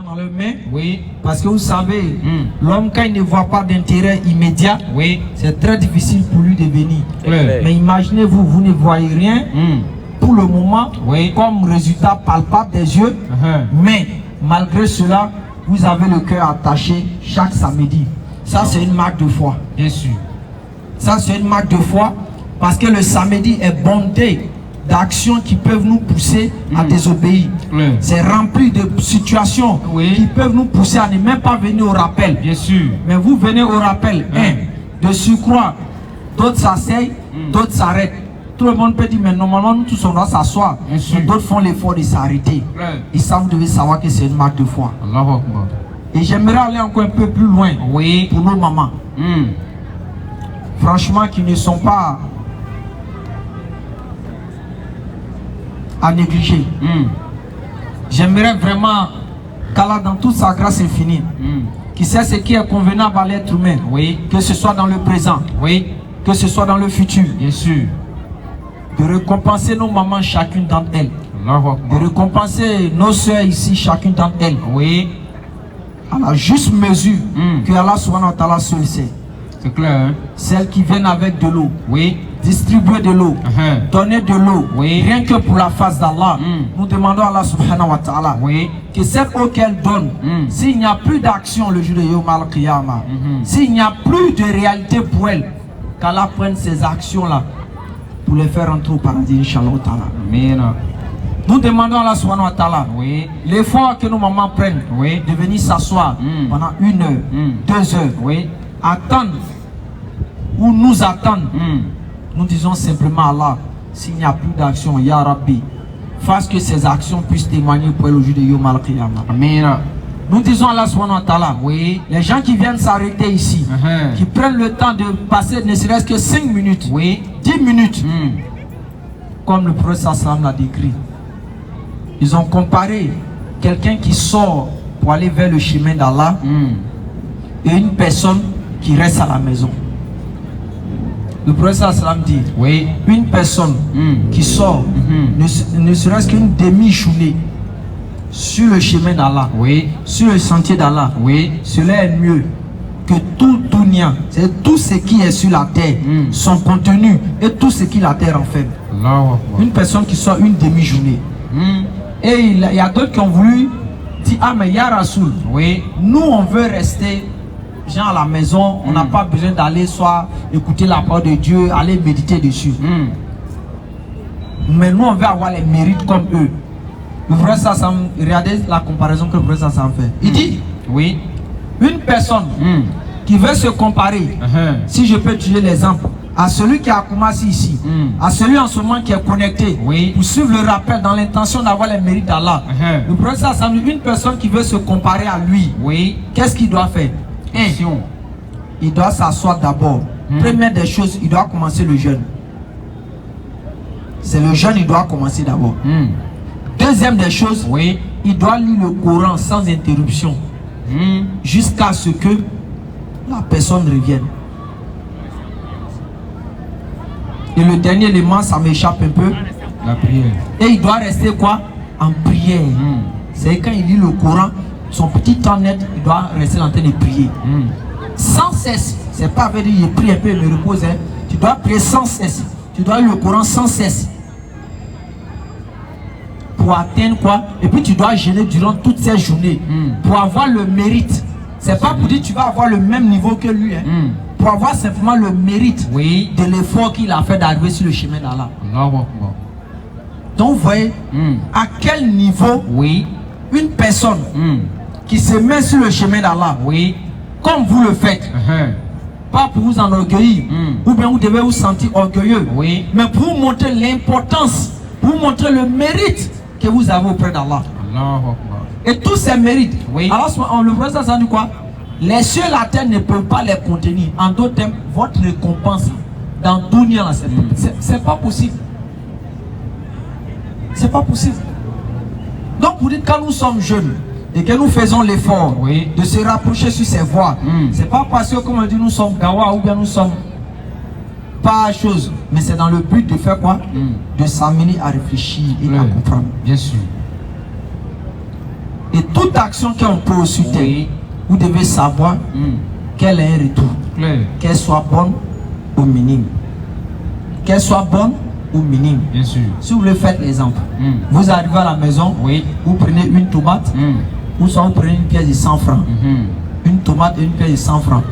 dans le main. Oui. Parce que vous savez, l'homme quand il ne voit pas d'intérêt immédiat, Oui. c'est très difficile pour lui de venir. Oui. Mais imaginez-vous, vous ne voyez rien pour le moment Oui. comme résultat palpable des yeux. Mais malgré cela, vous avez le cœur attaché chaque samedi. Ça, c'est une marque de foi. Bien sûr. Ça, c'est une marque de foi parce que le samedi est bondé d'actions qui peuvent nous pousser à désobéir. C'est rempli de situations qui peuvent nous pousser à ne même pas venir au rappel. Bien sûr. Mais vous venez au rappel, de surcroît, d'autres s'asseyent, d'autres s'arrêtent. Tout le monde peut dire, mais normalement, nous tous on doit s'asseoir. D'autres font l'effort de s'arrêter. Et ça, vous devez savoir que c'est une marque de foi. Et j'aimerais aller encore un peu plus loin pour nos mamans. Franchement, qui ne sont pas à négliger. J'aimerais vraiment qu'Allah, dans toute sa grâce infinie, qui sait ce qui est convenable à l'être humain, que ce soit dans le présent, que ce soit dans le futur, bien sûr, de récompenser nos mamans, chacune d'entre elles, de récompenser nos soeurs ici, chacune d'entre elles, à la juste mesure que Allah subhanahu wa ta'ala seul sait. C'est clair, hein? Celles qui viennent avec de l'eau, distribuer de l'eau, donner de l'eau, rien que pour la face d'Allah. Nous demandons à Allah subhanahu wa ta'ala que cette eau qu'elle donne, s'il n'y a plus d'action le jour de Yom al-Qiyamah, s'il n'y a plus de réalité pour elle, qu'Allah prenne ces actions-là pour les faire entrer au paradis, Inch'Allah ta'ala. Amen. Nous demandons à Allah subhanahu wa ta'ala l'effort que nos mamans prennent de venir s'asseoir pendant 1 heure, 2 heures, attendre ou nous attendre. Nous disons simplement à Allah, s'il n'y a plus d'action, Ya Rabbi, fasse que ces actions puissent témoigner pour elle au jour de Yom al-Qiyamah. Amen. Nous disons à Allah subhanahu wa ta'ala, les gens qui viennent s'arrêter ici, qui prennent le temps de passer ne serait-ce que 5 minutes, 10 minutes, comme le prophète sallam l'a décrit. Ils ont comparé quelqu'un qui sort pour aller vers le chemin d'Allah et une personne qui reste à la maison. Le prophète sallam dit, une personne qui sort ne serait-ce qu'une demi-journée sur le chemin d'Allah, sur le sentier d'Allah, cela est mieux que tout dunya, c'est tout ce qui est sur la terre, son contenu et tout ce qui la terre enferme. Une personne qui sort une demi-journée. Et il y a d'autres qui ont voulu dire, ah mais Ya Rasoul, nous on veut rester gens à la maison, on n'a pas besoin d'aller soit écouter la parole de Dieu, aller méditer dessus. Mais nous on veut avoir les mérites comme eux. Le frère Sassam, regardez la comparaison que le frère Sassam fait. Il dit, une personne qui veut se comparer, si je peux utiliser l'exemple, à celui qui a commencé ici, à celui en ce moment qui est connecté, pour suivre le rappel dans l'intention d'avoir les mérites d'Allah. Le frère Sassam, une personne qui veut se comparer à lui, qu'est-ce qu'il doit faire? Il doit s'asseoir d'abord. Première des choses, il doit commencer le jeûne. C'est le jeûne, il doit commencer d'abord. Deuxième des choses, il doit lire le Coran sans interruption jusqu'à ce que la personne revienne. Et le dernier élément, ça m'échappe un peu, la prière. Et il doit rester quoi? En prière. C'est quand il lit le Coran, son petit temps net, il doit rester en train de prier. Sans cesse. C'est pas avec dire il prie un peu et me repose. Tu dois prier sans cesse. Tu dois lire le Coran sans cesse. Pour atteindre quoi? Et puis tu dois jeûner durant toutes ces journées. Pour avoir le mérite. C'est pas pour dire que tu vas avoir le même niveau que lui. Pour avoir simplement le mérite de l'effort qu'il a fait d'arriver sur le chemin d'Allah. Donc vous voyez à quel niveau une personne qui se met sur le chemin d'Allah, comme vous le faites, pas pour vous enorgueillir, ou bien vous devez vous sentir orgueilleux, mais pour vous montrer l'importance, pour vous montrer le mérite que vous avez auprès d'Allah. Et tous ces mérites, alors le prophète ça dit quoi? Les cieux et la terre ne peuvent pas les contenir. En d'autres termes, votre récompense dans Dunya, c'est pas possible. C'est pas possible. Donc vous dites quand nous sommes jeunes et que nous faisons l'effort de se rapprocher sur ces voies, c'est pas parce que comme on dit nous sommes gawa ou bien nous sommes pas chose, mais c'est dans le but de faire quoi? De s'amener à réfléchir et à comprendre. Bien sûr. Et toute action qu'on pose sur terre, vous devez savoir qu'elle est un retour. Qu'elle soit bonne ou minime. Qu'elle soit bonne ou minime. Bien sûr. Si vous voulez faire l'exemple, vous arrivez à la maison, vous prenez une tomate, ou soit vous prenez une pièce de 100 francs. Une tomate et une pièce de 100 francs.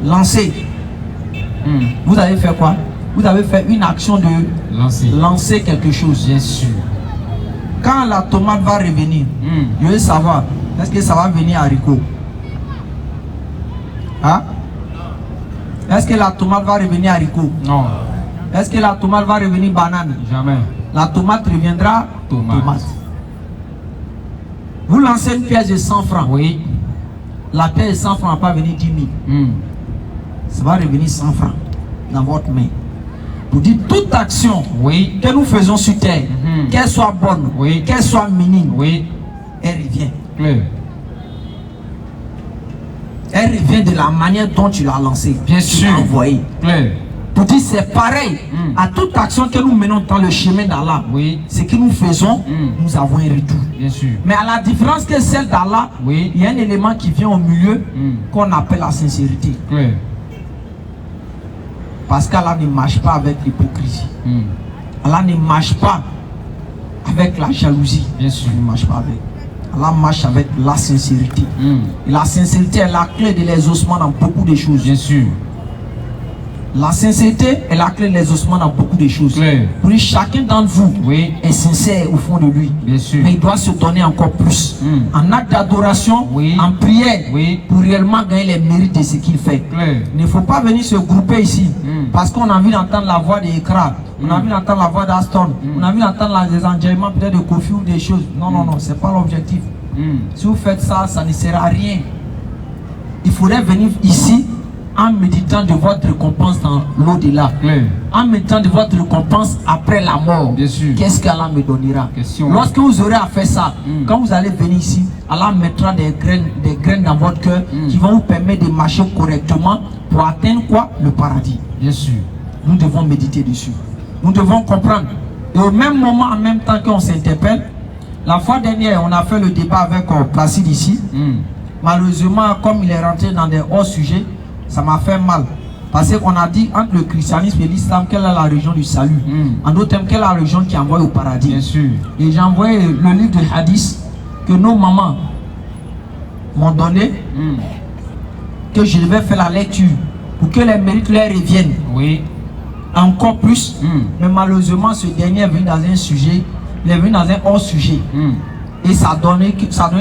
Lancez. Vous avez fait quoi? Vous avez fait une action de lancer quelque chose. Bien sûr. Quand la tomate va revenir, je veux savoir, est-ce que ça va venir haricot? Hein? Est-ce que la tomate va revenir haricot? Non. Est-ce que la tomate va revenir banane? Jamais. La tomate reviendra tomate. Vous lancez une pièce de 100 francs. Oui. La pièce de 100 francs ne va pas venir 10 000. Ça va revenir 100 francs dans votre main. Pour dire toute action que nous faisons sur terre, qu'elle soit bonne, qu'elle soit minime, elle revient. Elle revient de la manière dont tu l'as lancée. Bien sûr. Envoyé. Pour dire c'est pareil à toute action que nous menons dans le chemin d'Allah. Ce que nous faisons, nous avons un retour. Bien sûr. Mais à la différence que celle d'Allah, il y a un élément qui vient au milieu qu'on appelle la sincérité. Parce qu'Allah ne marche pas avec l'hypocrisie. Allah ne marche pas avec la jalousie. Bien sûr. Il ne marche pas avec. Allah marche avec la sincérité. Et la sincérité est la clé de l'exaucement dans beaucoup de choses. Bien sûr. La sincérité est la clé de l'exaucement dans beaucoup de choses. Pour chacun d'entre vous est sincère au fond de lui. Bien sûr. Mais il doit se donner encore plus. En acte d'adoration, en prière, pour réellement gagner les mérites de ce qu'il fait. Il ne faut pas venir se grouper ici parce qu'on a envie d'entendre la voix d'Ekra, on a envie d'entendre la voix d'Aston, on a envie d'entendre les enjaillements peut-être de Kofi ou des choses. Non, non, non, ce n'est pas l'objectif. Si vous faites ça, ça ne sert à rien. Il faudrait venir ici en méditant de votre récompense dans l'au-delà. En méditant de votre récompense après la mort. Qu'est-ce qu'Allah me donnera? Lorsque vous aurez à faire ça, quand vous allez venir ici, Allah mettra des graines dans votre cœur qui vont vous permettre de marcher correctement pour atteindre quoi? Le paradis. Bien sûr. Nous devons méditer dessus. Nous devons comprendre. Et au même moment, en même temps qu'on s'interpelle, la fois dernière, on a fait le débat avec Placide ici. Malheureusement, comme il est rentré dans des hauts sujets, ça m'a fait mal. Parce qu'on a dit entre le christianisme et l'islam, quelle est la religion du salut? En d'autres termes, quelle est la religion qui envoie au paradis? Bien sûr. Et j'ai envoyé le livre de hadith que nos mamans m'ont donné, que je devais faire la lecture pour que les mérites leur reviennent. Encore plus. Mais malheureusement, ce dernier est venu dans un sujet, il est venu dans un hors sujet. Et ça donnait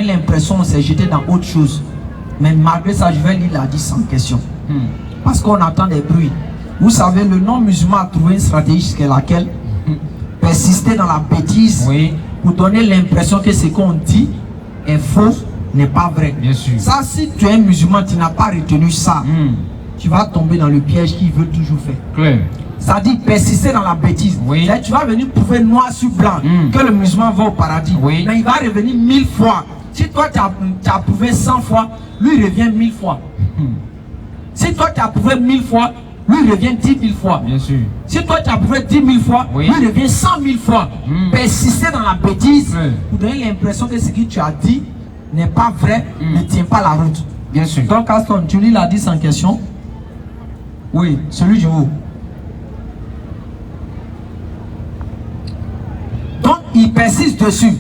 l'impression qu'on s'est jeté dans autre chose. Mais malgré ça, je vais lire la hadith sans question. Parce qu'on entend des bruits. Vous savez, le non-musulman a trouvé une stratégie qui est laquelle persister dans la bêtise pour donner l'impression que ce qu'on dit est faux, n'est pas vrai. Bien sûr. Ça, si tu es un musulman, tu n'as pas retenu ça, tu vas tomber dans le piège qu'il veut toujours faire. Ça dit persister dans la bêtise. Tu vas venir prouver noir sur blanc que le musulman va au paradis. Mais il va revenir 1000 fois. Si toi tu as prouvé 100 fois, lui revient 1000 fois. Si toi tu as prouvé 1000 fois, lui revient 10 000 fois. Bien sûr. Si toi tu as prouvé 10 000 fois, lui revient 100 000 fois. Persister dans la bêtise pour donner l'impression que ce que tu as dit n'est pas vrai, ne tient pas la route. Bien sûr. Donc Aston, tu lis la 10 en question. Oui, celui du haut. Donc il persiste dessus.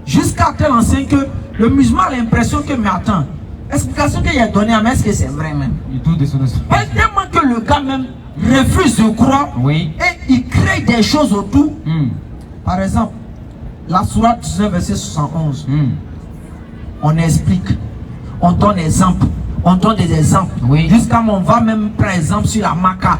Jusqu'à tel enseigne que le musulman a l'impression que, mais attends, l'explication qu'il a donnée, mais est-ce que c'est vrai même? Tellement que le gars même refuse de croire et il crée des choses autour. Par exemple, la sourate 19, verset 71. On explique, on donne exemple, on donne des exemples. Jusqu'à on va même prendre exemple sur la Maca.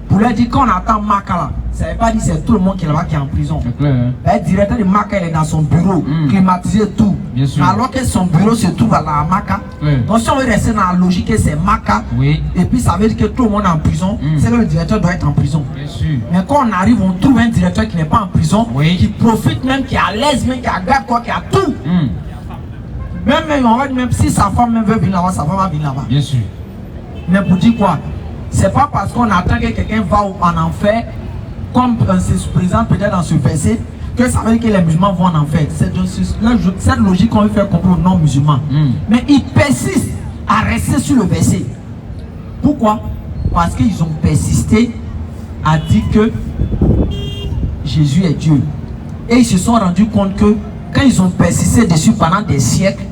Pour leur dire qu'on attend Maca là, ça ne veut pas dire que c'est tout le monde qui est là-bas qui est en prison. Le directeur de Maca, il est dans son bureau, climatisé tout. Alors que son bureau se trouve à la Maca. Donc si on veut rester dans la logique que c'est Maca, et puis ça veut dire que tout le monde est en prison, c'est que le directeur doit être en prison. Mais quand on arrive, on trouve un directeur qui n'est pas en prison, qui profite même, qui est à l'aise, même qui a garde quoi, qui a tout. Même, on va dire, même si sa femme même veut venir là-bas, sa femme va venir là-bas. Bien sûr. Mais pour dire quoi? C'est pas parce qu'on attend que quelqu'un va en enfer, comme c'est présent peut-être dans ce verset, que ça veut dire que les musulmans vont en enfer. Cette logique qu'on veut faire comprendre aux non-musulmans. Mais ils persistent à rester sur le verset. Pourquoi? Parce qu'ils ont persisté à dire que Jésus est Dieu. Et ils se sont rendus compte que quand ils ont persisté dessus pendant des siècles,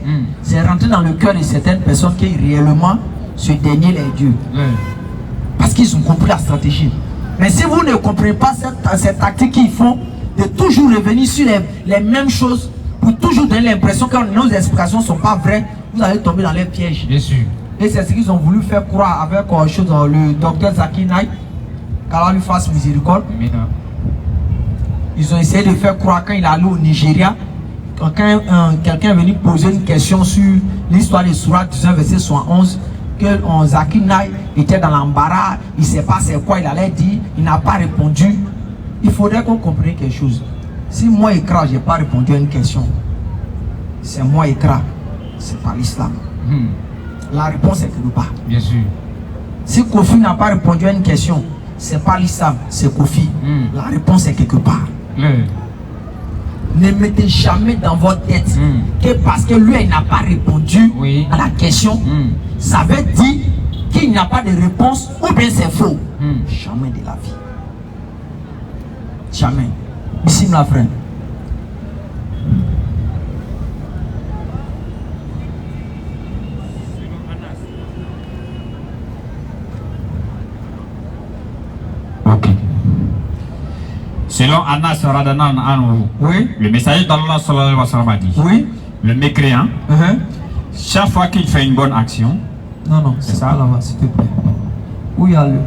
c'est rentré dans le cœur de certaines personnes que réellement ce dernier est Dieu. Parce qu'ils ont compris la stratégie. Mais si vous ne comprenez pas cette tactique qu'ils font, de toujours revenir sur les mêmes choses, pour toujours donner l'impression que nos explications ne sont pas vraies, vous allez tomber dans les pièges. Bien sûr. Et c'est ce qu'ils ont voulu faire croire avec le docteur Zakir Naik, qu'Allah lui fasse miséricorde. Ils ont essayé de faire croire quand il est allé au Nigeria, quand quelqu'un est venu poser une question sur l'histoire de Surah 19, verset 71, que Zakir Naik était dans l'embarras, il ne sait pas c'est quoi il allait dire, il n'a pas répondu. Il faudrait qu'on comprenne quelque chose. Si moi, Ikra, je n'ai pas répondu à une question, c'est moi, Ikra, c'est pas l'islam. La réponse est quelque part. Bien sûr. Si Kofi n'a pas répondu à une question, c'est pas l'islam, c'est Kofi. La réponse est quelque part. Ne mettez jamais dans votre tête que parce que lui il n'a pas répondu à la question, ça veut dire qu'il n'y a pas de réponse ou bien c'est faux. Jamais de la vie. Jamais. Bismillah, frère. Ok. Selon Anas Radanan Anou, le messager d'Allah sallallahu alayhi wa sallam a dit, le mécréant, chaque fois qu'il fait une bonne action, non, c'est ça là-bas, s'il te plaît. Où il y a le...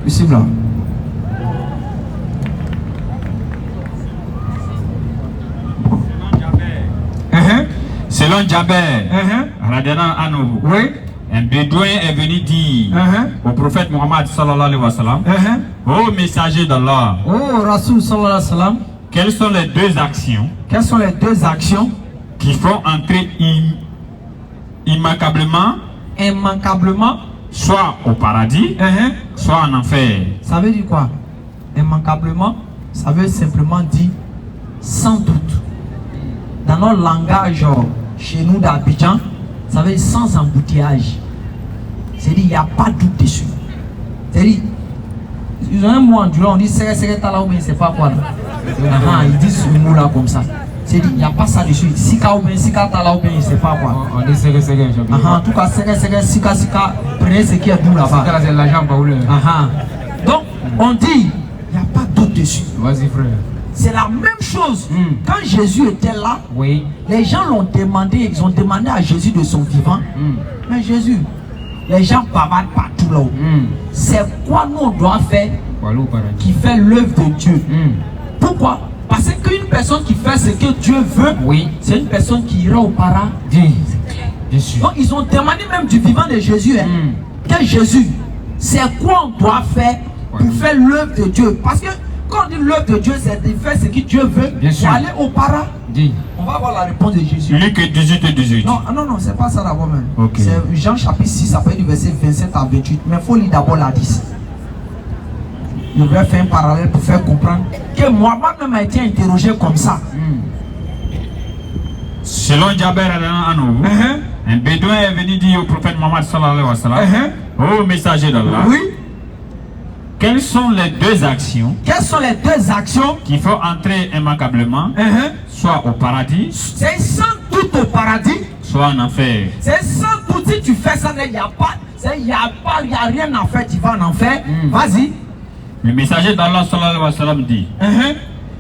Ici là. Selon Jaber, un bédouin est venu dire au prophète Muhammad sallallahu alayhi wa sallam, ô messager d'Allah, oh Rasoul sallallahu alayhi wa sallam, quelles sont les deux actions qui font entrer immanquablement soit au paradis, soit en enfer? Ça veut dire quoi? Immanquablement, ça veut simplement dire sans doute. Dans notre langage, chez nous d'Abidjan, ça veut dire sans embouteillage. C'est-à-dire il n'y a pas de doute dessus. C'est-à-dire, ils ont un mot en durant, on dit c'est tala ou bien c'est pas quoi là. Ils disent ce mot là comme ça. C'est-à-dire il n'y a pas ça dessus. Sika ou bien sika tala ou bien c'est pas quoi. On dit en tout cas sika prenez ce qui est doux là-bas. C'est la jambe ou donc on dit il n'y a pas de doute dessus. Vas-y frère. C'est la même chose. Quand Jésus était là, les gens l'ont demandé, ils ont demandé à Jésus de son vivant. Mais Jésus, les gens bavardent partout là-haut. C'est quoi nous on doit faire qui fait l'œuvre de Dieu? Pourquoi? Parce qu'une personne qui fait ce que Dieu veut, c'est une personne qui ira au paradis. Bien sûr. Donc ils ont demandé même du vivant de Jésus. Que Jésus, c'est quoi on doit faire pour faire l'œuvre de Dieu? Parce que quand on dit l'œuvre de Dieu, c'est de faire ce que Dieu veut pour aller au paradis. On va voir la réponse de Jésus. Luc 18 et 18. Non, c'est pas ça d'abord même. Okay. C'est Jean chapitre 6, ça peut être du verset 27 à 28. Mais il faut lire d'abord la 10. Je vais faire un parallèle pour faire comprendre que Mohamed même a été interrogé comme ça. Selon Jaber Anou, un bédouin est venu dire au prophète Mohammed sallallahu alayhi wa sallam, ô messager d'Allah, quelles sont les deux actions qui font entrer immanquablement soit au paradis, c'est sans doute au paradis, soit en enfer? C'est sans doute. Si tu fais ça, il n'y a rien à faire, tu vas en enfer. Vas-y. Le messager d'Allah sallallahu alayhi wa sallam dit,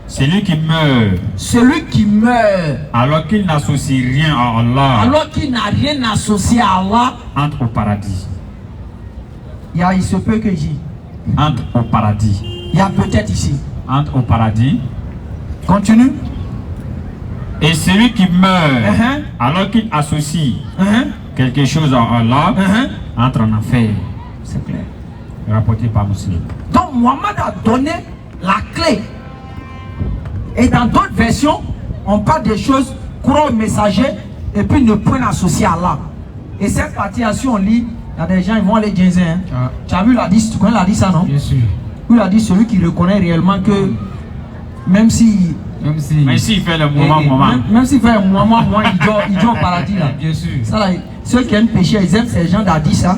celui qui meurt alors qu'il n'associe rien à Allah, alors qu'il n'a rien associé à Allah, entre au paradis. Il se peut que j'y entre au paradis. Il y a peut-être ici. Entre au paradis. Continue. Et celui qui meurt alors qu'il associe quelque chose à Allah, entre en enfer. C'est clair. Rapporté par Muslim. Donc Mohammed a donné la clé. Et dans d'autres versions, on parle des choses, croire au messager et puis ne point associer à Allah. Et cette partie, si on lit, il y a des gens qui vont aller dire, hein. Tu as vu l'hadith, tu connais l'hadith ça, non? Bien sûr. Il a dit celui qui reconnaît réellement que même s'il fait le mouvement, même s'il fait un mouvement, il dort au paradis là. Bien sûr. Ça là, ceux qui aiment pécher, ils aiment ces gens d'hadith ça.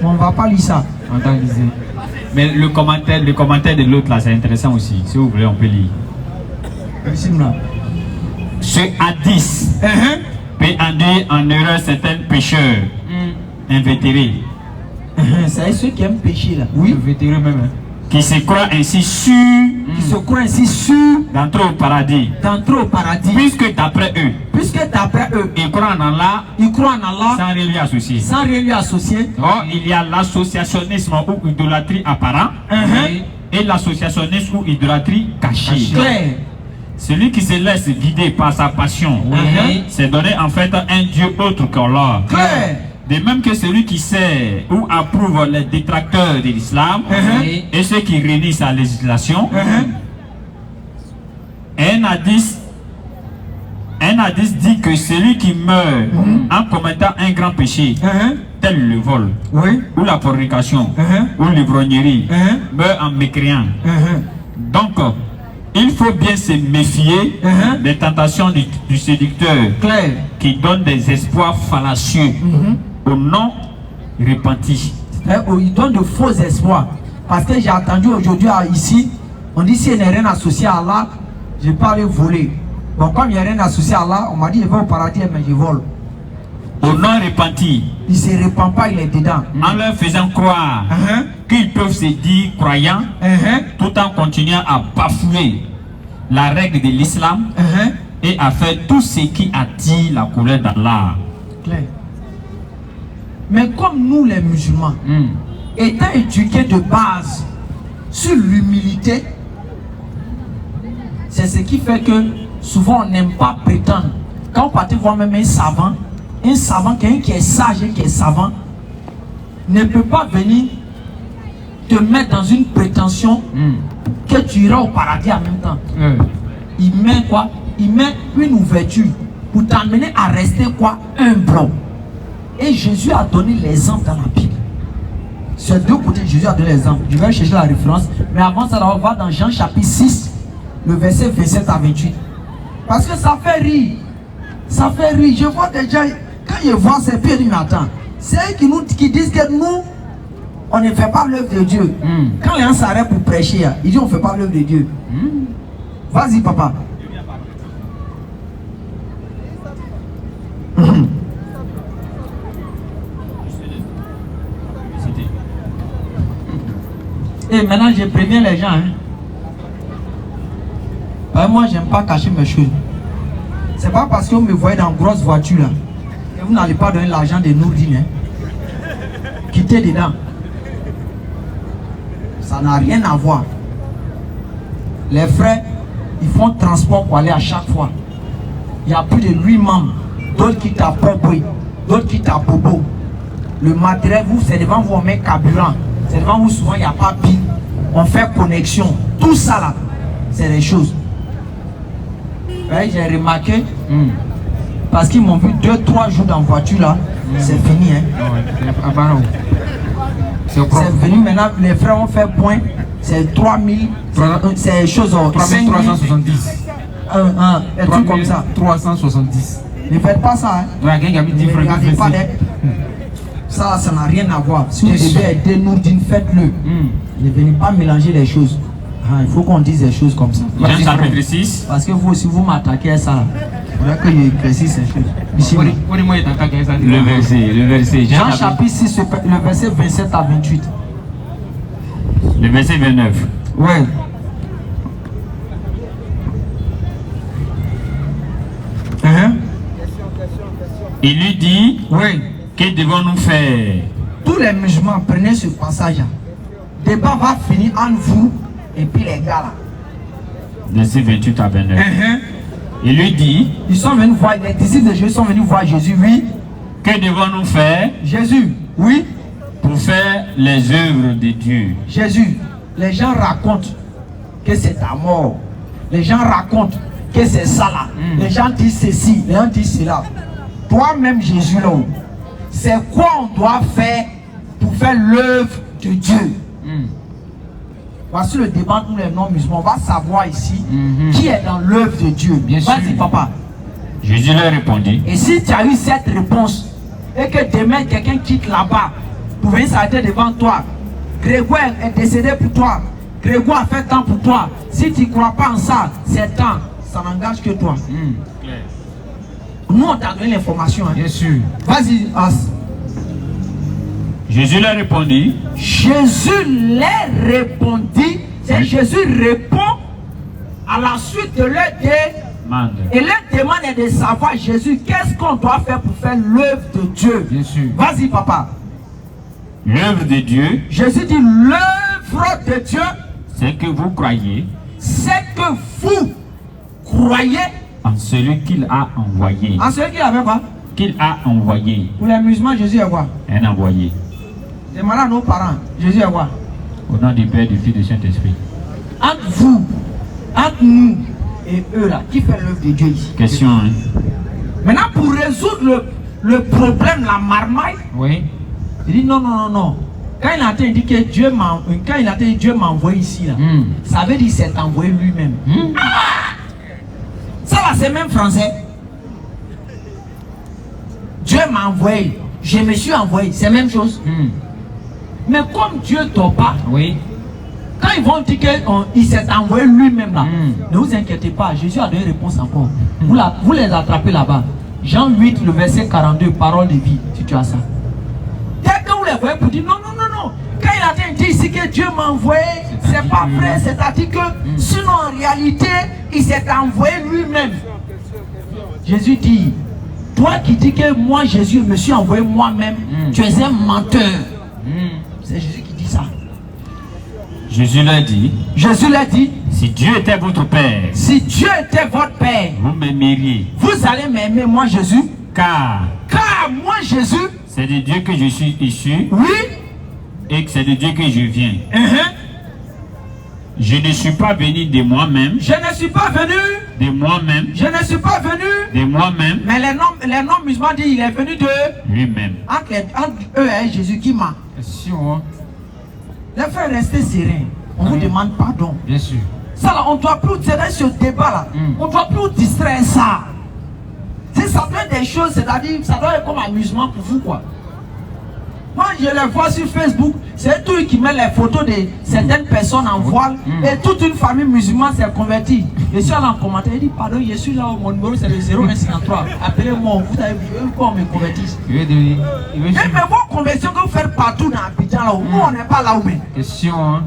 Mais on ne va pas lire ça. On t'a lisé. Mais le commentaire de l'autre là, c'est intéressant aussi. Si vous voulez, on peut lire. Ce hadith peut induire en erreur certains pécheurs invétérés. C'est ceux qui aiment pécher là. Oui. Invétérés même. Qui se croient ainsi sûrs. Qui se croient ainsi sûrs d'entrer au paradis. D'entrer au paradis. Puisque d'après eux. Ils croient en Allah. Ils croient en Allah. Sans rien lui associer. Sans rien lui associer. Or, il y a l'associationnisme ou idolâtrie apparent. Et l'associationnisme ou idolâtrie cachée. Claire. Celui qui se laisse guider par sa passion, c'est donner en fait un Dieu autre qu'Allah. De même que celui qui sait ou approuve les détracteurs de l'islam et ceux qui renient sa législation, un hadith dit que celui qui meurt en commettant un grand péché, tel le vol, ou la fornication, ou l'ivrognerie, meurt en mécréant. Donc, il faut bien se méfier des tentations du séducteur qui donne des espoirs fallacieux au non repenti. Il donne de faux espoirs. Parce que j'ai entendu aujourd'hui ici, on dit s'il n'y a rien associé à Allah, je ne vais pas aller voler. Bon, comme il n'y a rien associé à Allah, on m'a dit je vais au paradis mais je vole. Au non repenti. Il ne se répand pas, il est dedans. En leur faisant croire qu'ils peuvent se dire croyants tout en continuant à bafouer la règle de l'islam et à faire tout ce qui attire la colère d'Allah. Mais comme nous les musulmans, étant éduqués de base sur l'humilité, c'est ce qui fait que souvent on n'aime pas prétendre. Quand on partit voir même un savant, quelqu'un qui est sage et qui est savant, ne peut pas venir te mettre dans une prétention que tu iras au paradis en même temps. Il met quoi? Il met une ouverture pour t'amener à rester quoi? Humble. Et Jésus a donné l'exemple dans la Bible. Sur deux côtés, Jésus a donné l'exemple. Je vais chercher la référence. Mais avant ça, on va dans Jean chapitre 6, le verset 27 à 28. Parce que ça fait rire. Ça fait rire. Je vois des gens, quand ils voient ces pieds, ils disent, mais attends, c'est eux qui disent que nous, on ne fait pas l'œuvre de Dieu. Quand les gens s'arrêtent pour prêcher, ils disent, on ne fait pas l'œuvre de Dieu. Vas-y, papa. Et maintenant, je préviens les gens. Moi, j'aime pas cacher mes choses. C'est pas parce que vous me voyez dans une grosse voiture là que vous n'allez pas donner l'argent de Nourdine. Quittez dedans. Ça n'a rien à voir. Les frères, ils font transport pour aller à chaque fois. Il y a plus de 8 membres. D'autres qui tapent Popri, d'autres qui tapent Bobo. Le matériel, vous, c'est devant vous, on met carburant. C'est devant vous, souvent, il n'y a pas pile. On fait connexion. Tout ça là, c'est des choses. J'ai remarqué, parce qu'ils m'ont vu 2-3 jours dans la voiture là, c'est fini. C'est venu maintenant, les frères ont fait point, c'est 3000, c'est chose 3370. Un truc comme ça. 370. Ne faites pas ça. Regardez pas ça n'a rien à voir. Si vous devez aider Nourdine, faites-le. Ne venez pas mélanger les choses. Il faut qu'on dise des choses comme ça. Jean chapitre 6. Parce que vous aussi, vous m'attaquez à ça. Il faudrait que je précise ces choses. Le verset. Jean chapitre 6, le verset 27 à 28. Le verset 29. Ouais. Il lui dit, que devons-nous faire? Tous les musulmans, prenez ce passage. Le débat va finir entre vous et puis les gars là. Verset 28 à 29. Il lui dit, ils sont venus voir, les disciples de Jésus sont venus voir Jésus, oui. Que devons-nous faire? Jésus, oui. pour faire les œuvres de Dieu. Jésus, les gens racontent que c'est ta mort. Les gens racontent que c'est ça là. Les gens disent ceci, les gens disent cela. Toi-même, Jésus, là, c'est quoi on doit faire pour faire l'œuvre de Dieu? Voici le débat entre les non-musulmans. On va savoir ici qui est dans l'œuvre de Dieu. Vas-y, papa. Jésus leur répondit. Et si tu as eu cette réponse et que demain quelqu'un quitte là-bas pour venir s'arrêter devant toi, Grégoire est décédé pour toi, Grégoire a fait tant pour toi. Si tu ne crois pas en ça, c'est temps. Ça n'engage que toi. Nous, on t'a donné l'information. Hein. Bien sûr. Vas-y, As. Jésus leur répondit. Jésus leur répondit. C'est Jésus répond à la suite de leur demande. Et leur demande est de savoir, Jésus, qu'est-ce qu'on doit faire pour faire l'œuvre de Dieu? Bien sûr. Vas-y, papa. L'œuvre de Dieu. Jésus dit, l'œuvre de Dieu, c'est que vous croyez. C'est que vous croyez en celui qu'il a envoyé. En celui qu'il avait quoi? Qu'il a envoyé. Pour les musulmans, Jésus est quoi? Un envoyé. Demandez à nos parents, Jésus est quoi? Au nom du Père, du Fils et du Saint-Esprit. Entre vous, entre nous et eux là, qui fait l'œuvre de Dieu ici? Question, hein? Maintenant, pour résoudre le problème, la marmaille, oui. Il dit non. Quand il a dit que Dieu m'a envoyé ici là, ça veut dire qu'il s'est envoyé lui-même. Ça là, c'est même français. Dieu m'a envoyé, je me suis envoyé, c'est la même chose. Mais comme Dieu ne dort pas, oui. Quand ils vont dire qu'il s'est envoyé lui-même là, ne vous inquiétez pas, Jésus a donné réponse encore. Vous les attrapez là-bas. Jean 8, le verset 42, parole de vie, si tu as ça. Dès que vous les voyez pour dire non. Quand il a dit ici que Dieu m'a envoyé, c'est pas vrai, c'est-à-dire que sinon en réalité, il s'est envoyé lui-même. Jésus dit, toi qui dis que moi Jésus me suis envoyé moi-même, tu es un menteur. C'est Jésus qui dit ça. Jésus leur dit. Jésus leur dit. Si Dieu était votre Père. Si Dieu était votre Père. Vous m'aimeriez. Vous allez m'aimer moi Jésus. Car moi Jésus. C'est de Dieu que je suis issu. Oui. Et que c'est de Dieu que je viens. Je ne suis pas venu de moi-même. Je ne suis pas venu. De moi-même. Je ne suis pas venu. De moi-même. Mais les noms musulmans disent il est venu de lui-même. Entre eux et Jésus qui m'a. Question. Les frères, restez sereins. On vous demande pardon. Bien sûr. Ça là, on ne doit plus tirer ce débat là. On ne doit plus distraire ça. Ça doit être des choses, c'est-à-dire, ça doit être comme amusement pour vous quoi. Moi, je les vois sur Facebook, c'est eux qui mettent les photos de certaines personnes en voile et toute une famille musulmane s'est convertie. Je suis allé en commentaire, il dit pardon, je suis là, mon numéro c'est le 0153. Appelez-moi, vous avez vu qu'on me convertisse. Mais vos conversions que vous faites partout dans Abidjan là, nous on n'est pas là où même. Question, hein?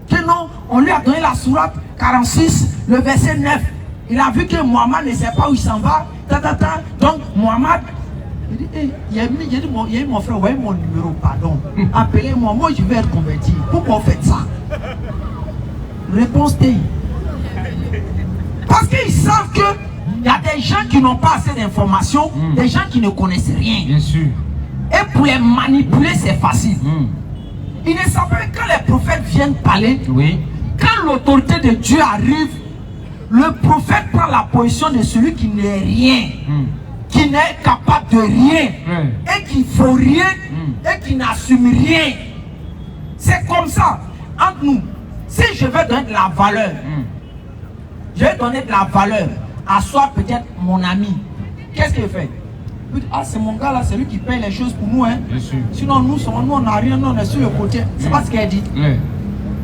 Que non, on lui a donné la sourate 46, le verset 9. Il a vu que Mohamed ne sait pas où il s'en va. Donc Mohamed. Il dit, il a dit mon frère, voyez mon numéro, pardon. Appelez-moi, moi je vais être converti. Pourquoi vous faites ça? Réponse T. Parce qu'ils savent qu'il y a des gens qui n'ont pas assez d'informations, des gens qui ne connaissent rien. Bien sûr. Et pour les manipuler, c'est facile. Ils ne savent pas que quand les prophètes viennent parler, quand l'autorité de Dieu arrive, le prophète prend la position de celui qui n'est rien. Qui n'est capable de rien et qui ne faut rien et qui n'assume rien. C'est comme ça entre nous. Si je vais donner de la valeur, je vais donner de la valeur à soit peut-être mon ami. Qu'est-ce qu'il fait? Ah, c'est mon gars là, c'est lui qui paye les choses pour nous. Hein. Sinon, nous on n'a rien, nous on est sur le côté. C'est pas ce qu'il dit.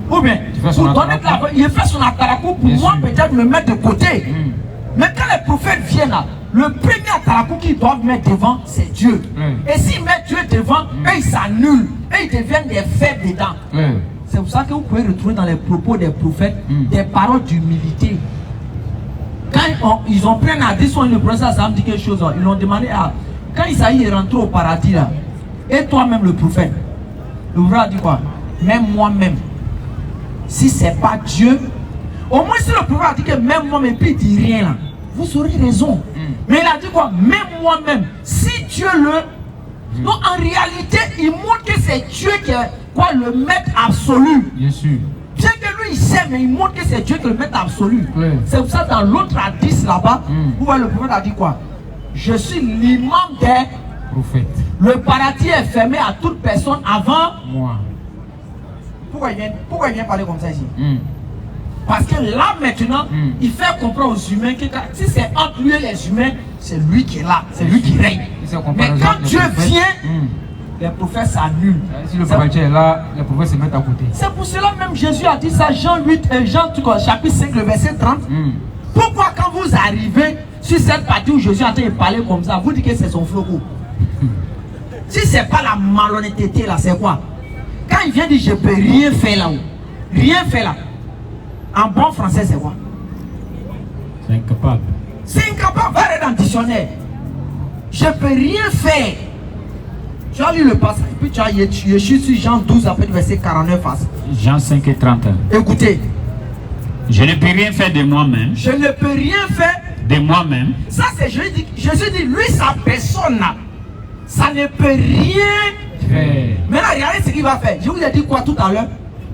Ou bien, pour donner de la valeur, il fait son atarakou pour moi peut-être me mettre de côté. Mais quand les prophètes viennent là, le premier atarakou qu'ils doivent mettre devant, c'est Dieu. Et s'ils mettent Dieu devant, eux ils s'annulent. Eux ils deviennent des faibles dedans. C'est pour ça que vous pouvez retrouver dans les propos des prophètes des paroles d'humilité. Quand ils ont pris un hadith, le prophète ça me dit quelque chose. Ils l'ont demandé à. Quand Isaïe est rentré au paradis là, et toi-même le prophète, le prophète a dit quoi? Même moi-même, si c'est pas Dieu, au moins si le prophète a dit que même moi-même, puis il dit rien là, vous aurez raison. Mais il a dit quoi? Même moi-même, si Dieu Donc en réalité, il montre que c'est Dieu qui est quoi, le maître absolu. Bien sûr. Bien que lui il sait, mais il montre que c'est Dieu qui est le maître absolu. Ouais. C'est pour ça dans l'autre hadith là-bas, où le prophète a dit quoi? Je suis l'imam des Prophète. Le paradis est fermé à toute personne avant Moi. Pourquoi il vient parler comme ça ici? Parce que là maintenant, il fait comprendre aux humains que si c'est entre lui et les humains, c'est lui qui est là, c'est lui qui règne. Mais quand Dieu vient, les prophètes s'annulent. Si le prophète est là, les prophètes se mettent à côté. C'est pour cela même Jésus a dit ça, Jean chapitre 5, le verset 30. Pourquoi quand vous arrivez sur cette partie où Jésus est en train de parler comme ça, vous dites que c'est son flocon? Si c'est pas la malhonnêteté là, c'est quoi? Quand il vient dire je peux rien faire là-haut, rien faire là. En bon français, c'est quoi? C'est incapable. C'est incapable, va aller dans le dictionnaire. Je peux rien faire. Tu as lu le passage, puis tu as Jésus sur Jean 12, après le verset 49. Jean 5 et 31. Écoutez. Je ne peux rien faire de moi-même. Je ne peux rien faire de moi-même. Ça, c'est Jésus dit, lui, sa personne là, ça ne peut rien faire. Maintenant, regardez ce qu'il va faire. Je vous ai dit quoi tout à l'heure?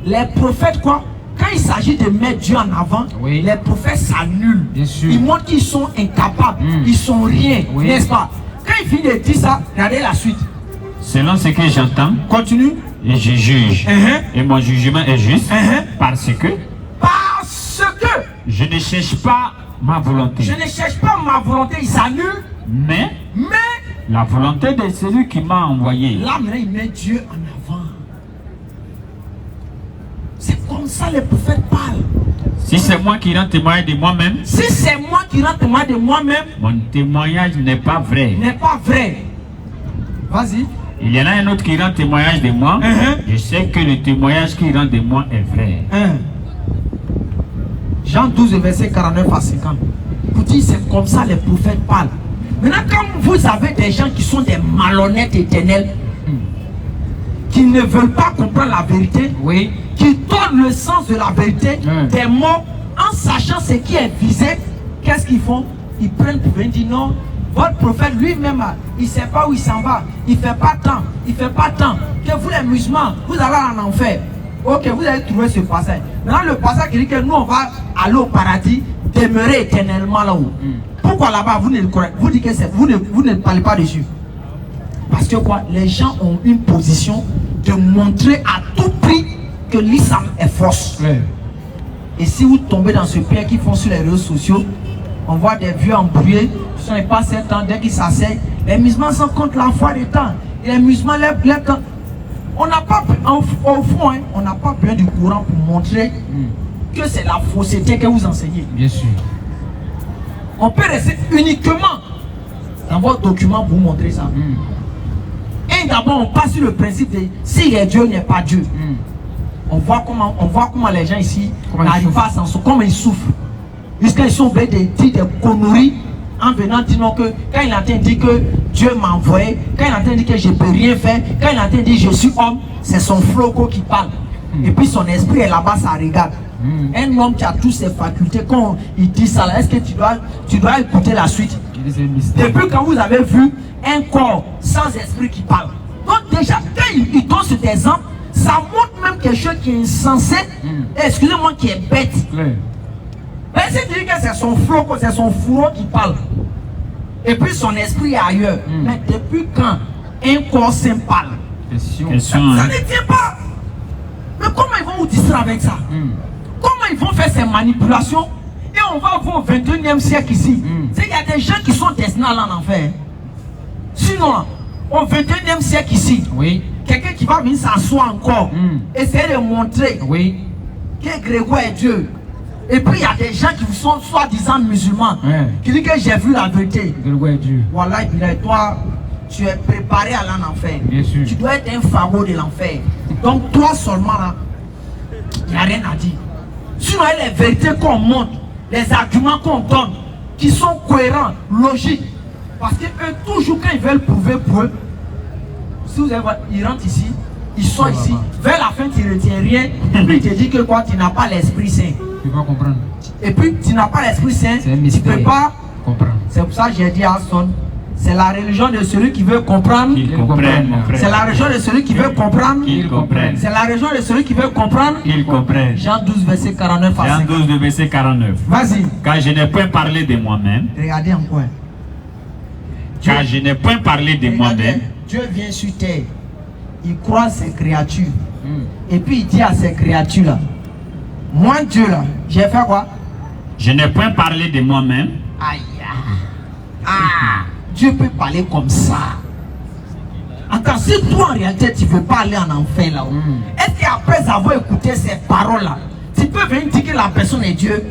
Les prophètes, quoi? Quand il s'agit de mettre Dieu en avant, les prophètes s'annulent. Ils montrent qu'ils sont incapables, ils sont rien, n'est-ce pas? Quand il finit de dire ça, regardez la suite. Selon ce que j'entends, continue. Et je juge. Et mon jugement est juste. Parce que je ne cherche pas ma volonté. Je ne cherche pas ma volonté, il s'annule. Mais la volonté de celui qui m'a envoyé. Là, maintenant, il met Dieu en avant. C'est comme ça les prophètes parlent. Si c'est moi qui rends témoignage de moi-même. Si c'est moi qui rends témoignage de moi-même. Mon témoignage n'est pas vrai. N'est pas vrai. Vas-y. Il y en a un autre qui rend témoignage de moi. Je sais que le témoignage qu'il rend de moi est vrai. Jean 12, verset 49 à 50. Pour dire, c'est comme ça les prophètes parlent. Maintenant, quand vous avez des gens qui sont des malhonnêtes éternels, qui ne veulent pas comprendre la vérité, qui donnent le sens de la vérité, des mots, en sachant ce qui est visé, qu'est-ce qu'ils font? Ils prennent pour venir dire non, votre prophète lui-même, il ne sait pas où il s'en va, il ne fait pas tant, il ne fait pas tant, que vous les musulmans, vous allez en enfer. Ok, vous allez trouver ce passage. Maintenant, le passage qui dit que nous, on va aller au paradis, demeurer éternellement là-haut. Pourquoi là-bas, vous dites que vous ne parlez pas dessus? Parce que quoi? Les gens ont une position de montrer à tout prix que l'islam est fausse. Et si vous tombez dans ce piège qu'ils font sur les réseaux sociaux, on voit des vieux embrouillés, qui ne sont pas 7 ans, dès qu'ils s'asseyent, les musulmans sont contre la foi des temps. Et les musulmans lèvent temps. On n'a pas, au fond, on n'a pas besoin du courant pour montrer que c'est la fausseté que vous enseignez. Bien sûr. On peut rester uniquement dans votre document pour montrer ça. Et d'abord, on passe sur le principe de si il est Dieu, il n'est pas Dieu. On voit comment les gens ici n'arrivent pas à s'en sortir, comment ils souffrent. Jusqu'à ils sont obligés de dire des conneries en venant dire non, que quand il entend dire que Dieu m'a envoyé, quand il entend dire que je ne peux rien faire, quand il entend dire je suis homme, c'est son floco qui parle. Et puis son esprit est là-bas, ça regarde. Un homme qui a toutes ses facultés, quand il dit ça, est-ce que tu dois écouter la suite? Depuis quand vous avez vu un corps sans esprit qui parle. Donc déjà, quand il donne cet exemple, ça montre même quelque chose qui est insensé, excusez-moi, qui est bête. Mais c'est dire que c'est son flot, c'est son fourreau qui parle. Et puis son esprit est ailleurs. Mais depuis quand un corps sain parle? Ça ne tient pas. Mais comment ils vont vous distraire avec ça? Comment ils vont faire ces manipulations? Et on va voir au 21e siècle ici. Il y a des gens qui sont destinés à aller en enfer. Sinon, au 21e siècle ici, quelqu'un qui va venir s'asseoir encore, essayer de montrer que Grégoire est Dieu. Et puis il y a des gens qui sont soi-disant musulmans, qui disent que j'ai vu la vérité. Grégoire est Dieu. Voilà, et puis là, toi, tu es préparé à aller en enfer. Bien sûr. Tu dois être un fagot de l'enfer. Donc toi seulement là, il n'y a rien à dire. Sinon, les vérités qu'on montre, les arguments qu'on donne, qui sont cohérents, logiques. Parce que eux, toujours quand ils veulent prouver pour eux, si vous allez voir, ils rentrent ici, ils sont ici, vers la fin tu ne retiens rien, et puis tu te dis que quoi, tu n'as pas l'Esprit Saint. Tu peux pas comprendre. Et puis tu n'as pas l'Esprit Saint, tu ne peux pas comprendre. C'est pour ça que j'ai dit à Son, C'est la religion de celui qui veut comprendre. Qu'il comprenne, mon frère. C'est la religion de celui qui veut comprendre. Qu'il comprenne. C'est la religion de celui qui veut comprendre. Qu'il comprenne. Jean 12, verset 49 à Jean 50. 12, verset 49. Vas-y. Car je n'ai point parlé de moi-même. Regardez en coin. Car je n'ai point parlé de moi-même. Dieu vient sur terre. Il croise ses créatures. Et puis il dit à ces créatures-là, moi Dieu là, j'ai fait quoi? Je n'ai point parlé de moi-même. Aïe. Ah, Dieu peut parler comme ça. Attends, si toi en réalité tu veux pas aller en enfer là, est-ce qu'après avoir écouté ces paroles là, tu peux venir dire que la personne est Dieu?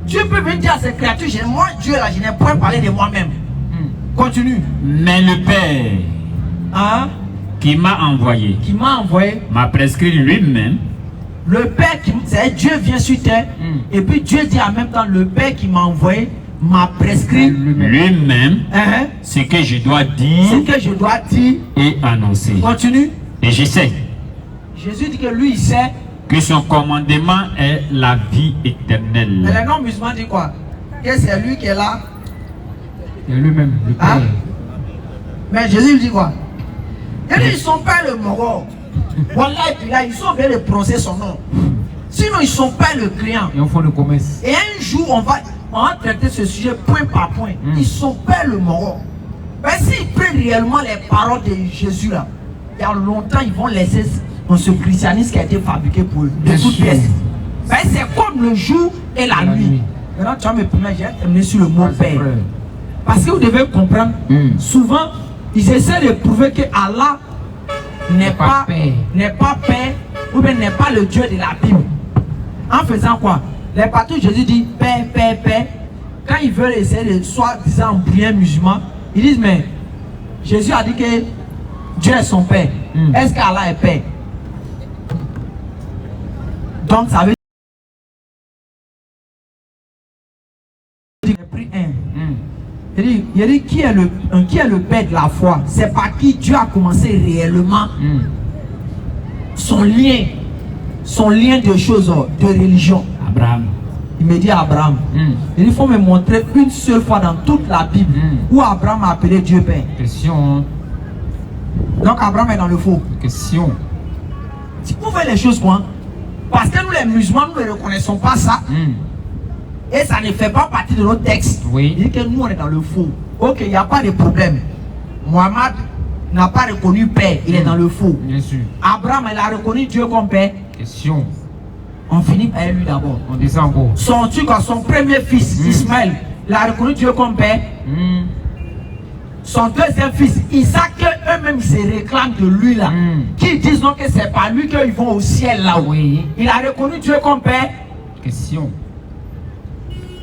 Dieu peut venir dire à ses créatures, moi Dieu là, je n'ai point parlé de moi-même. Continue. Mais le Père qui m'a envoyé m'a prescrit lui-même. Le Père qui c'est Dieu vient sur terre et puis Dieu dit en même temps le Père qui m'a envoyé m'a prescrit lui-même ce que je dois dire, et annoncer. Continue. Et je sais. Jésus dit que lui il sait que son commandement est la vie éternelle. Mais les non-musulmans disent quoi? Que c'est lui qui est là. Et lui-même, le Père. Mais Jésus dit quoi? Il dit, ils sont pas le moro. Voilà, et puis là, ils sont bien de prononcer son nom. Sinon, ils sont pas le client. Et on fait le commerce. Et un jour, on va traiter ce sujet point par point. Ils sont pas le moro. Mais s'ils prennent réellement les paroles de Jésus là, il y a longtemps, ils vont laisser dans ce christianisme qui a été fabriqué pour eux. De toutes pièces. Ben, c'est comme le jour et la nuit. Maintenant, tu vas me permettre, j'ai terminé sur le mot Père. Parce que vous devez comprendre, souvent, ils essaient de prouver que Allah n'est pas Père, ou bien n'est pas le Dieu de la Bible. En faisant quoi? Les partout Jésus dit Père, Père, Père. Quand ils veulent essayer de soi-disant prier musulman, ils disent mais Jésus a dit que Dieu est son Père. Est-ce qu'Allah est Père? Donc ça veut dire pris un. Il dit qui est le Père de la foi? C'est par qui Dieu a commencé réellement son lien de choses, de religion. Abraham. Il me dit à Abraham. Il faut me montrer une seule fois dans toute la Bible où Abraham a appelé Dieu Père. Question. Donc Abraham est dans le faux. Question. Si vous faites les choses quoi? Parce que nous les musulmans, nous ne reconnaissons pas ça. Et ça ne fait pas partie de notre texte. Oui. Il dit que nous on est dans le faux. Ok, il n'y a pas de problème. Mohamed n'a pas reconnu Père, il est dans le faux. Bien sûr. Abraham, il a reconnu Dieu comme Père. Question. On finit par lui d'abord. On descend encore. Son premier fils, Ismaël, il a reconnu Dieu comme Père. Son deuxième fils, Isaac, eux-mêmes se réclament de lui là. Qui disent donc que c'est pas lui qu'ils vont au ciel là. Oui. Il a reconnu Dieu comme Père. Question.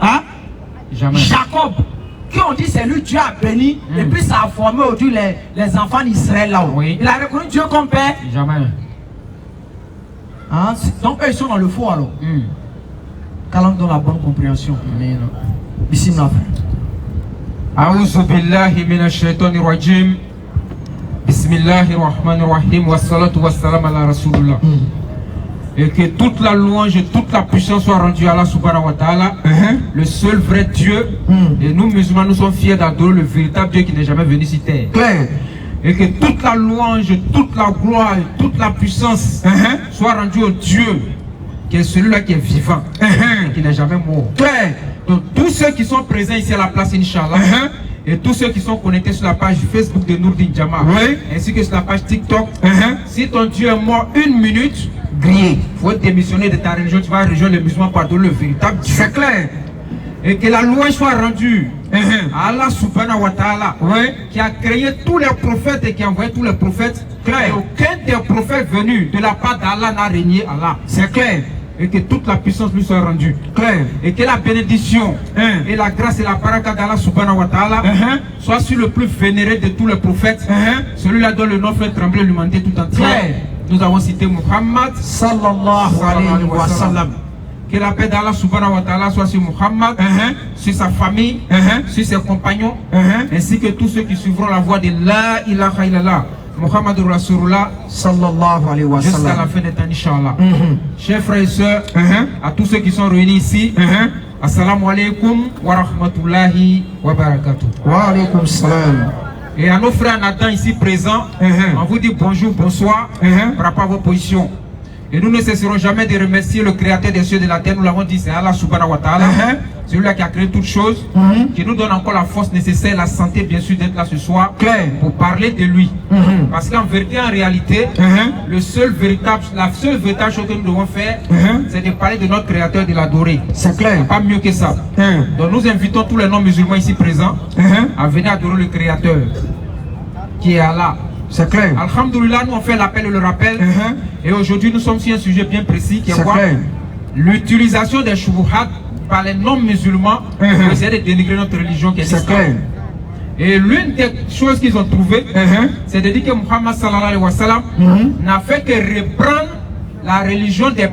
Hein? Jamais. Jacob, qui ont dit c'est lui Dieu a béni, et puis ça a formé aujourd'hui les enfants d'Israël là. Oui. Il a reconnu Dieu comme Père. Jamais. Hein? Donc eux ils sont dans le faux alors. Qu'Allah donne la bonne compréhension. Bismillah. A'udhu billahi minash shaitanir rajim. Bismillahir rahmanir rahim. Wassalatu wassalamu ala rasulullah. Et que toute la louange et toute la puissance soit rendue à Allah subhanahu wa ta'ala, le seul vrai Dieu. Et nous musulmans, nous sommes fiers d'adorer le véritable Dieu qui n'est jamais venu sur terre. Et que toute la louange, toute la gloire et toute la puissance soit rendue au Dieu qui est celui-là qui est vivant et qui n'est jamais mort. Donc tous ceux qui sont présents ici à la place Inch'Allah et tous ceux qui sont connectés sur la page Facebook de Nourdin Jama ainsi que sur la page TikTok, si ton Dieu est mort 1 minute, grillé, il faut démissionner de ta religion, tu vas rejoindre les musulmans pour adorer le véritable Dieu. C'est clair. Et que la louange soit rendue à Allah subhanahu wa ta'ala qui a créé tous les prophètes et qui a envoyé tous les prophètes. Et aucun des prophètes venus de la part d'Allah n'a régné Allah. C'est clair. Et que toute la puissance lui soit rendue. Clair. Et que la bénédiction et la grâce et la baraka d'Allah subhanahu wa ta'ala soit sur le plus vénéré de tous les prophètes. Celui-là dont le nom fait trembler l'humanité tout entière. Nous avons cité Muhammad sallallahu alayhi wa sallam. Que la paix d'Allah subhanahu wa ta'ala soit sur Muhammad, sur sa famille, sur ses compagnons, ainsi que tous ceux qui suivront la voie de la ilaha illallah. Muhammad Rasulullah sallallahu alayhi wa sallam. Jusqu'à la fin des temps, Inch'Allah. Chers frères et sœurs, à tous ceux qui sont réunis ici, Assalamu alaikum wa rahmatullahi wa barakatuh. Wa alaikum salam. Et à nos frères Nathan ici présents, on vous dit bonjour, bonsoir par rapport à vos positions. Et nous ne cesserons jamais de remercier le créateur des cieux et de la terre. Nous l'avons dit, c'est Allah subhanahu wa ta'ala. Celui-là qui a créé toutes choses, qui nous donne encore la force nécessaire, la santé bien sûr d'être là ce soir pour parler de lui. Parce qu'en vérité, en réalité, la seule véritable chose que nous devons faire, c'est de parler de notre créateur, de l'adorer. C'est clair. Pas mieux que ça. Donc nous invitons tous les non-musulmans ici présents à venir adorer le créateur, qui est Allah. C'est clair. Alhamdulillah, nous on fait l'appel et le rappel. Et aujourd'hui, nous sommes sur un sujet bien précis qui est quoi? L'utilisation des shubuhat par les non-musulmans pour essayer de dénigrer notre religion qui est l'islam. Et l'une des choses qu'ils ont trouvées, c'est de dire que Muhammad sallallahu alayhi wa sallam n'a fait que reprendre la religion des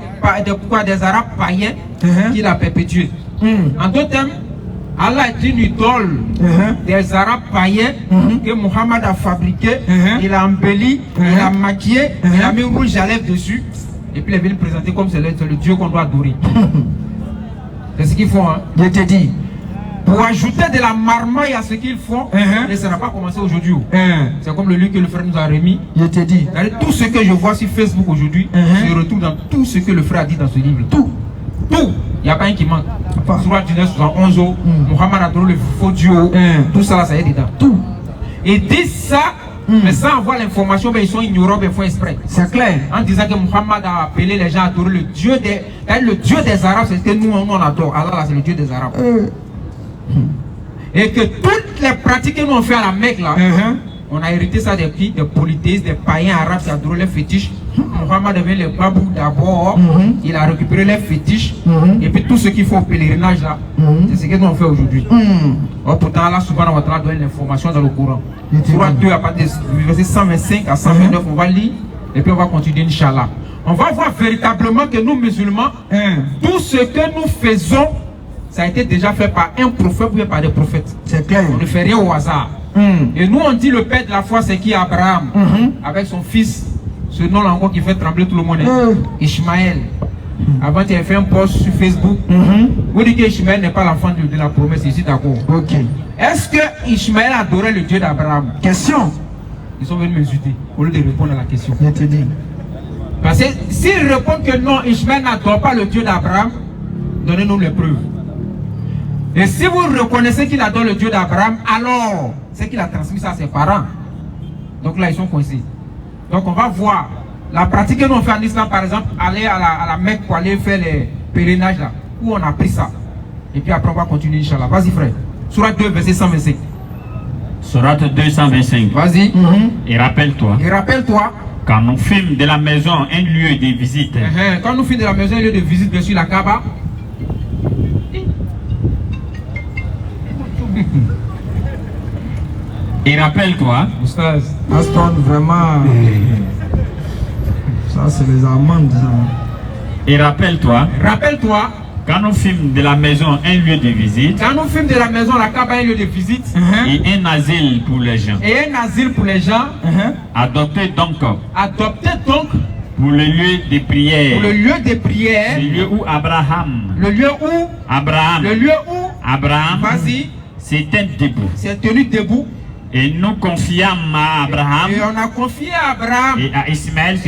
Arabes païens qu'il a perpétuée. En d'autres termes, Allah est une idole des Arabes païens que Muhammad a fabriqué, il a embelli, il a maquillé, il a mis rouge à lèvres dessus, et puis il est venu le présenter comme c'est le Dieu qu'on doit adorer. C'est ce qu'ils font. Je te dis. Pour ajouter de la marmaille à ce qu'ils font, et ça n'a pas commencé aujourd'hui. C'est comme le livre que le frère nous a remis. Je te dis. Tout ce que je vois sur Facebook aujourd'hui, je retrouve dans tout ce que le frère a dit dans ce livre. Tout. Tout. Il n'y a pas un qui manque. Surah 1971, Muhammad a donné le faux Dieu. Tout ça là, ça y est dedans. Tout. Et disent ça, mais sans avoir l'information, ils sont ignorants, ils font exprès. C'est clair. En disant que Muhammad a appelé les gens à adorer le Dieu des Arabes, c'est ce que nous on adore. Allah là, c'est le Dieu des Arabes. Et que toutes les pratiques que nous on fait à la Mecque là, on a hérité ça des polythéistes, des païens arabes qui adorent les fétiches. Muhammad devient le babou d'abord, il a récupéré les fétiches, et puis tout ce qu'il faut au pèlerinage là, c'est ce que nous on fait aujourd'hui. Pourtant Allah subhanahu wa ta'ala donne l'information dans le Coran. Surah 2 à partir du verset 125 à 129, on va lire, et puis on va continuer Inch'Allah. On va voir véritablement que nous musulmans, tout ce que nous faisons, ça a été déjà fait par un prophète ou par des prophètes. C'est clair. On ne fait rien au hasard. Et nous on dit le père de la foi c'est qui? Abraham, avec son fils, ce nom là encore qui fait trembler tout le monde, Ishmaël. Avant tu as fait un post sur Facebook, vous dites que Ishmaël n'est pas l'enfant de la promesse, ici d'accord. Ok. Est-ce que Ishmaël adorait le Dieu d'Abraham? Question. Ils sont venus m'insulter au lieu de répondre à la question. Je te dis. Parce que s'ils répondent que non, Ishmaël n'adore pas le Dieu d'Abraham, donnez-nous les preuves. Et si vous reconnaissez qu'il adore le Dieu d'Abraham, alors c'est qu'il a transmis ça à ses parents. Donc là, ils sont coincés. Donc on va voir la pratique que nous on fait en islam, par exemple, aller à la Mecque pour aller faire les pèlerinages là, où on a pris ça. Et puis après on va continuer, Inch'Allah. Vas-y frère. Surah 2, verset 125. Surah 225. Vas-y. Et rappelle-toi. Et rappelle-toi. Quand nous fîmes de la maison un lieu de visite. Quand nous fîmes de la maison un lieu de visite, bien sûr, la Kaaba. Et rappelle-toi, Aston, vraiment, ça c'est les amendes. Et rappelle-toi, quand nous fîmes de la maison un lieu de visite, quand nous fîmes de la maison la Kaaba un lieu de visite, et un asile pour les gens, adoptez donc pour le lieu de prière, le lieu où Abraham, vas-y, s'est tenu debout. Et nous confiâmes à Abraham. Et on a confié à Abraham. Et à Ismaël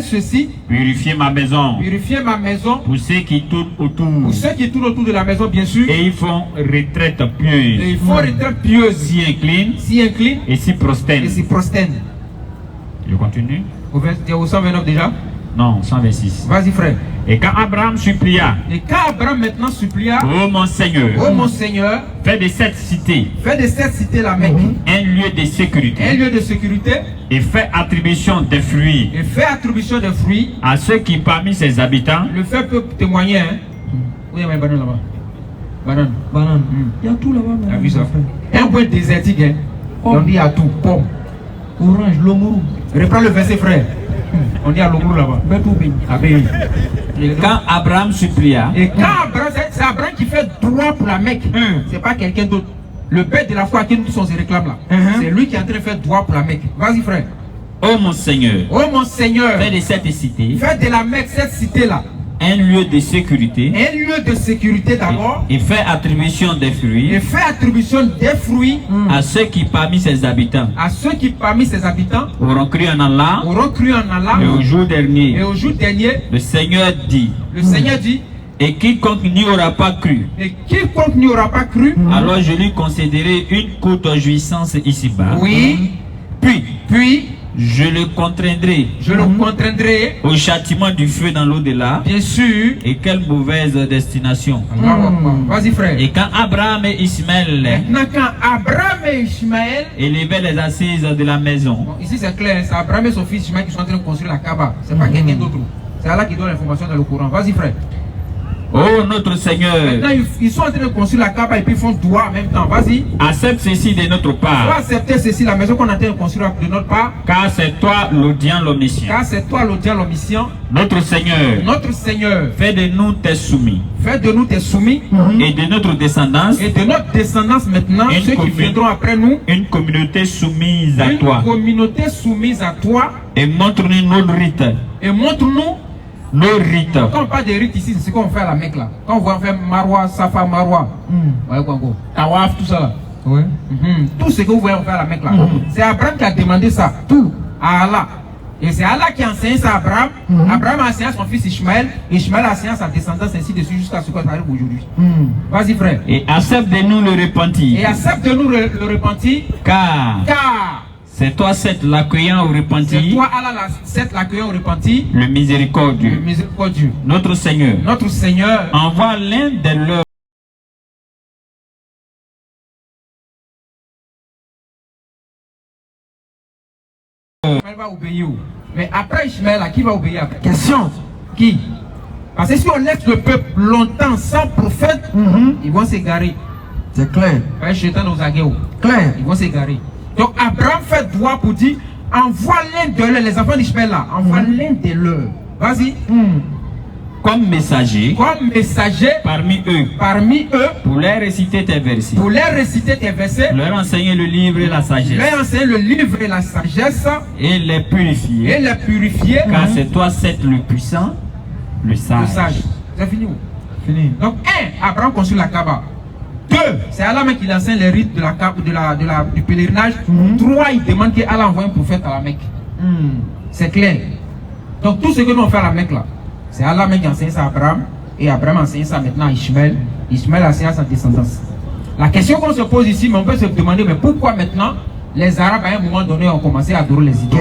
ceci. Purifier ma maison. Pour ceux qui tournent autour. De la maison, bien sûr. Et ils font retraite pieuse. S'y inclinent. Et s'y prosternent. Je continue. Au 129 déjà? Non, 126. Vas-y frère. Et quand Abraham supplia, ô mon Seigneur, fais de cette cité, la Mecque, un lieu de sécurité, et fais attribution des fruits, à ceux qui parmi ses habitants, le fait peut témoigner. Où il y a ma banane là-bas? Banane. Il y a tout là-bas. Vu ça? Un point désertique, on dit à tout, pomme, orange, l'omuru. Reprends le verset frère. On dit à l'omuru là-bas. Quand Abraham supplia, et quand Abraham, c'est Abraham qui fait droit pour la Mecque, c'est pas quelqu'un d'autre. Le père de la foi à qui nous tous on se réclame là, c'est lui qui est en train de faire droit pour la Mecque. Vas-y frère. ô mon Seigneur, fais de cette cité, fais de la Mecque cette cité là, un lieu de sécurité. Un lieu de sécurité d'abord. Et fait attribution des fruits. Et fait attribution des fruits à ceux qui parmi ses habitants. À ceux qui parmi ses habitants auront cru en Allah. Auront cru en Allah. Et au jour dernier. Et au jour dernier. Le Seigneur dit. Le Seigneur dit. Et quiconque n'y aura pas cru. Et quiconque n'y aura pas cru. Alors je lui concéderai une courte jouissance ici-bas. Oui. Puis. Je le contraindrai. Je le contraindrai. Au châtiment du feu dans l'au-delà. Bien sûr. Et quelle mauvaise destination. Vas-y frère. Et quand Abraham et Ismaël. Maintenant quand Abraham et Ismaël. Élevaient les assises de la maison. Bon, ici c'est clair. C'est Abraham et son fils Ismaël qui sont en train de construire la Kaaba. C'est pas quelqu'un d'autre. C'est Allah qui donne l'information dans le Coran. Vas-y frère. Oh notre Seigneur. Maintenant ils sont en train de construire la Kaaba et puis ils font doigt en même temps. Vas-y. Accepte ceci de notre part. Faut accepter ceci, la maison qu'on est en train de construire de notre part. Car c'est toi l'audient l'omniscient. Car c'est toi l'audient l'omniscient. Notre Seigneur. Notre Seigneur. Fais de nous tes soumis. Fais de nous tes soumis. Et de notre descendance. Et de notre descendance maintenant. Ceux qui viendront après nous. Une communauté soumise à toi. Une communauté soumise à toi. Et montre-nous nos rites. Et montre-nous nos rites. Quand on parle des rites ici, c'est ce qu'on fait à la Mecque là. Quand on voit faire Marwa, Safa, Marwa, Tawaf, tout ça là. Ouais. Tout ce que vous voyez faire à la Mecque là. C'est Abraham qui a demandé ça, tout, à Allah. Et c'est Allah qui a enseigné ça à Abraham. Abraham a enseigné à son fils Ishmaël. Ishmaël a enseigné à sa descendance ainsi de suite jusqu'à ce qu'on arrive aujourd'hui. Vas-y frère. Et accepte de nous le repentir. Et accepte de nous le repentir. Car c'est toi, cette l'accueillant au repenti. C'est toi, Allah, cette l'accueillant au repenti. Le miséricordieux. Le miséricordieux. Notre Seigneur. Notre Seigneur. Envoie l'un de leurs. Ishmaël va obéir. Mais après Ishmaël, à qui va obéir après? Question. Qui? Parce que si on laisse le peuple longtemps sans prophète, ils vont s'égarer. C'est clair. Clair. Ils vont s'égarer. Donc Abraham fait droit pour dire, envoie l'un de leurs, les enfants d'Ishmaël là, envoie l'un de leurs. Vas-y. Comme messager. Comme messager. Parmi eux. Parmi eux. Pour leur réciter tes versets. Pour leur réciter tes versets. Leur enseigner le livre et la sagesse. Leur enseigner le livre et la sagesse. Et les purifier. Et les purifier. Car c'est toi, c'est le puissant, le sage. Le sage. C'est fini où? Fini. Donc, Abraham construit la Kaaba. 2, c'est Allah même qui enseigne les rites de la, du pèlerinage. 3, il demande qu'Allah envoie un prophète à la Mecque. C'est clair. Donc tout ce que nous on fait à la Mecque là, c'est Allah même qui enseigne ça à Abraham. Et Abraham enseigne ça maintenant à Ishmaël. Ishmaël enseigne à sa descendance. La question qu'on se pose ici, mais on peut se demander, mais pourquoi maintenant les Arabes à un moment donné ont commencé à adorer les idoles?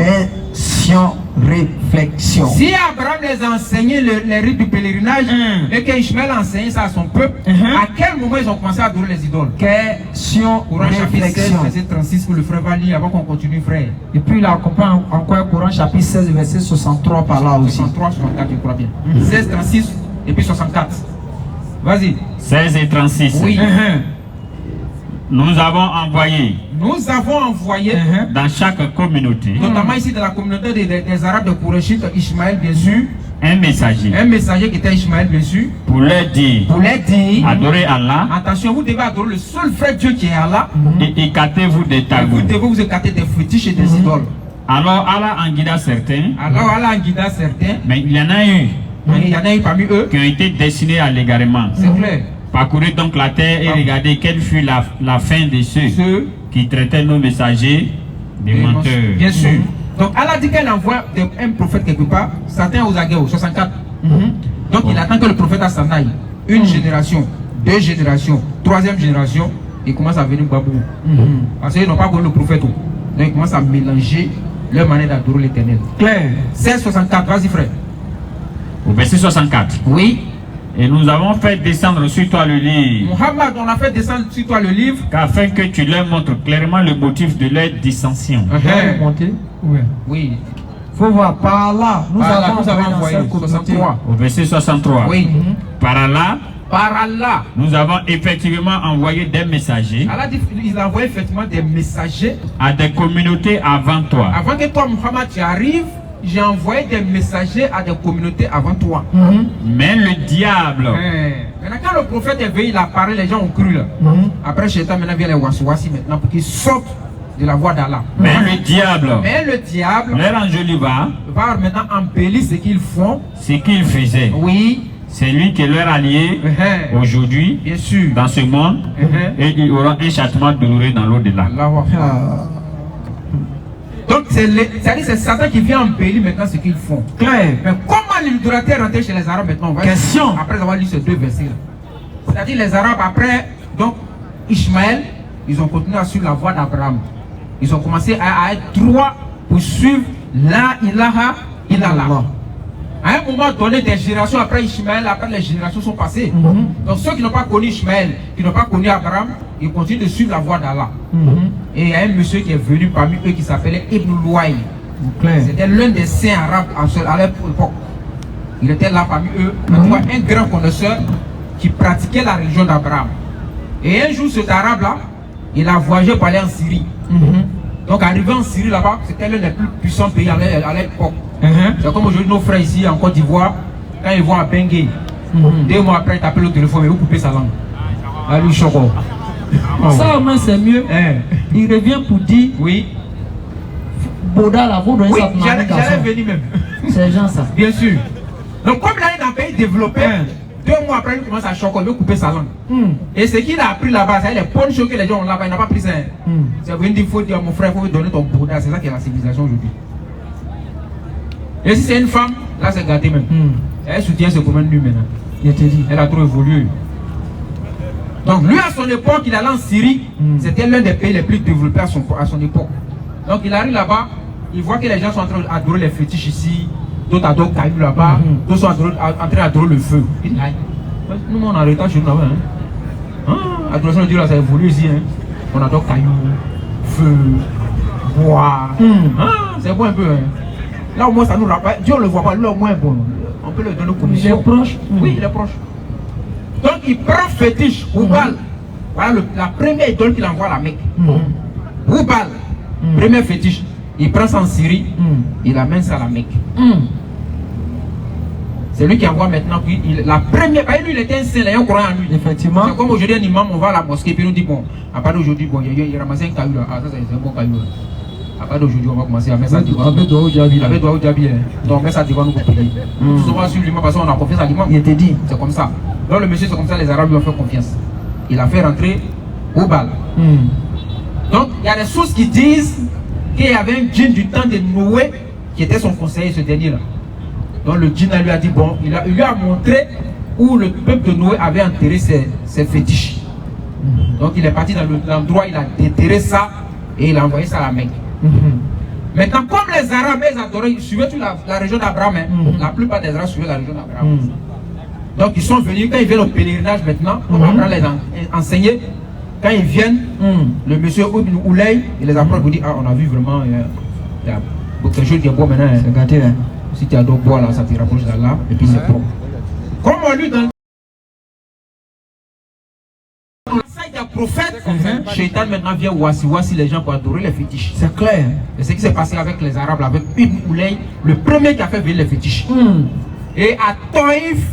Question, réflexion. Si Abraham les a enseigné les rites du pèlerinage et qu'Ishmaël a enseigné ça à son peuple, à quel moment ils ont commencé à adorer les idoles? Question, Coran chapitre 16, réflexion. verset 36 que le frère va lire avant qu'on continue, frère. Et puis il accompagne encore Coran chapitre 16, verset 63 par là aussi. 63, 64, je crois bien. 16, 36 et puis 64. Vas-y. 16 et 36. Oui. Nous avons envoyé. Nous avons envoyé dans chaque communauté. Notamment ici dans la communauté des Arabes de Qurayshites, Ishmaël bien sûr. Un messager. Un messager qui était Ishmaël bien sûr. Pour leur dire. Pour leur dire. Adorez Allah. Attention, vous devez adorer le seul vrai Dieu qui est Allah. Et écartez-vous des tabous. Vous devez vous écarter des fétiches et des idoles. Alors Allah en guida certains. Alors Allah en guida certains. Mais il y en a eu. Il y en a eu parmi eux. Qui ont été destinés à l'égarement. C'est clair. Parcourez donc la terre et regardez quelle fut la fin de ceux qui traitaient nos messagers des menteurs. Bien sûr. Donc Allah dit qu'elle envoie un prophète quelque part, certains aux aguets, 64. Donc il attend que le prophète s'en aille. Une génération, 2 générations, 3e génération, il commence à venir Babou. Parce qu'ils n'ont pas connu le prophète. Donc ils commencent à mélanger leur manière d'adorer l'éternel. Clair. 16, 64, vas-y frère. Au verset 64. Oui. Et nous avons fait descendre sur toi le livre. Muhammad, on a fait descendre sur toi le livre. Afin que tu leur montres clairement le motif de leur dissension. Oui. Faut voir, par là, nous avons envoyé 63. Au verset 63. Oui. Par là, nous avons effectivement envoyé des messagers. Allah dit, il a envoyé effectivement des messagers à des communautés avant toi. Avant que toi, Muhammad, tu arrives, j'ai envoyé des messagers à des communautés avant toi. Mais le diable. Maintenant, quand le prophète est venu, il a parlé, les gens ont cru là. Après, Shaitan maintenant vient les waswasi maintenant pour qu'ils sortent de la voie d'Allah. Mais le diable. Leur enjoliva. Va maintenant embellir ce qu'ils font. Ce qu'ils faisaient. Oui. C'est lui qui est leur allié aujourd'hui, bien sûr, dans ce monde, et il aura un châtiment douloureux dans l'au-delà. Donc c'est Satan qui vient embellir maintenant ce qu'ils font. Claire. Mais comment l'idolâtrie est rentrée chez les Arabes maintenant? Question. Après avoir lu ces deux versets-là. C'est-à-dire les Arabes après, donc Ishmaël, ils ont continué à suivre la voie d'Abraham. Ils ont commencé à être droits pour suivre la ilaha illallah. À un moment donné, des générations après Ishmaël, après les générations sont passées. Donc ceux qui n'ont pas connu Ishmaël, qui n'ont pas connu Abraham, ils continuent de suivre la voie d'Allah. Et il y a un monsieur qui est venu parmi eux qui s'appelait Ibn Louaï. C'était l'un des saints arabes à l'époque. Il était là parmi eux, un grand connaisseur qui pratiquait la religion d'Abraham. Et un jour, cet arabe-là, il a voyagé pour aller en Syrie. Donc arrivé en Syrie là-bas, c'était l'un des plus puissants pays à l'époque. C'est comme aujourd'hui nos frères ici en Côte d'Ivoire, quand ils vont à Bengué, 2 mois après ils t'appellent au téléphone et vous coupez sa langue. Ah lui choco. Ça au moins c'est mieux. Il revient pour dire oui. Boda la vous oui, j'allais venir même. C'est gens ça. Bien sûr. Donc comme là il est dans un pays développé, 2 mois après il commence à choquer, il veut couper sa langue. Et ce qu'il a appris là-bas, c'est les bonnes choses que les gens ont là-bas, il n'a pas pris ça. C'est venu dire, il faut dire à mon frère, il faut lui donner ton Boda, c'est ça qui est la civilisation aujourd'hui. Et si c'est une femme, là c'est gâté même. Elle soutient ce commun nu maintenant. Je te dis. Elle a trop évolué. Donc lui à son époque, il allait en Syrie. C'était l'un des pays les plus développés à son époque. Donc il arrive là-bas, il voit que les gens sont en train d'adorer les fétiches ici. D'autres adorent caillou là-bas. D'autres sont en train d'adorer le feu. Il dit, nous on a retard chez nous là-bas. Adoration de Dieu là, ça évolue ici. On adore caillou, feu, bois. C'est bon un peu. Là au moins ça nous rappelle. Dieu ne le voit pas, lui au moins bon. On peut le donner comme mission. Il est proche. Oui, il est proche. Donc il prend fétiche, Houbal. Voilà la première idole qu'il envoie à la Mecque. Houbal, premier fétiche. Il prend ça en Syrie, il amène ça à la Mecque. C'est lui qui envoie maintenant. La première, lui il était un saint, il y a un Coran en lui. Effectivement. C'est comme aujourd'hui un imam, on va à la mosquée, puis il nous dit bon, à part d'aujourd'hui, bon, il a ramassé un caillou là. Ah, ça c'est un bon caillou là. À part d'aujourd'hui, on va commencer à mettre ça devant. Avec Doua Djabi. Donc, met ça devant nous pour prier. Tout souvent suivre l'imam parce qu'on a confiance à l'imam. Il te dit. C'est comme ça. Donc, le monsieur, c'est comme ça, les Arabes lui ont fait confiance. Il a fait rentrer Houbal. Donc, il y a des sources qui disent qu'il y avait un djinn du temps de Noé qui était son conseiller, ce dernier-là. Donc, le djinn lui a dit bon, il lui a montré où le peuple de Noé avait enterré ses fétiches. Donc, il est parti dans l'endroit, il a déterré ça et il a envoyé ça à la Mecque. Maintenant, comme les Arabes, ils adoraient, ils suivaient toute la région d'Abraham. La plupart des Arabes suivaient la région d'Abraham. Donc, ils sont venus, quand ils viennent au pèlerinage maintenant, comme Abraham les a enseignés, quand ils viennent, le monsieur Ibn Oulay, il les approche pour dire ah, on a vu vraiment, il y a quelque chose qui est beau maintenant. C'est gâté, hein. Si tu as d'autres bois là, ça te rapproche d'Allah, et puis c'est propre. Comme on lui dans le prophète, Shaitan maintenant vient voici les gens pour adorer les fétiches. C'est clair. Et ce qui s'est passé avec les Arabes, avec Ibn Oulay, le premier qui a fait venir les fétiches. Et à Taïf,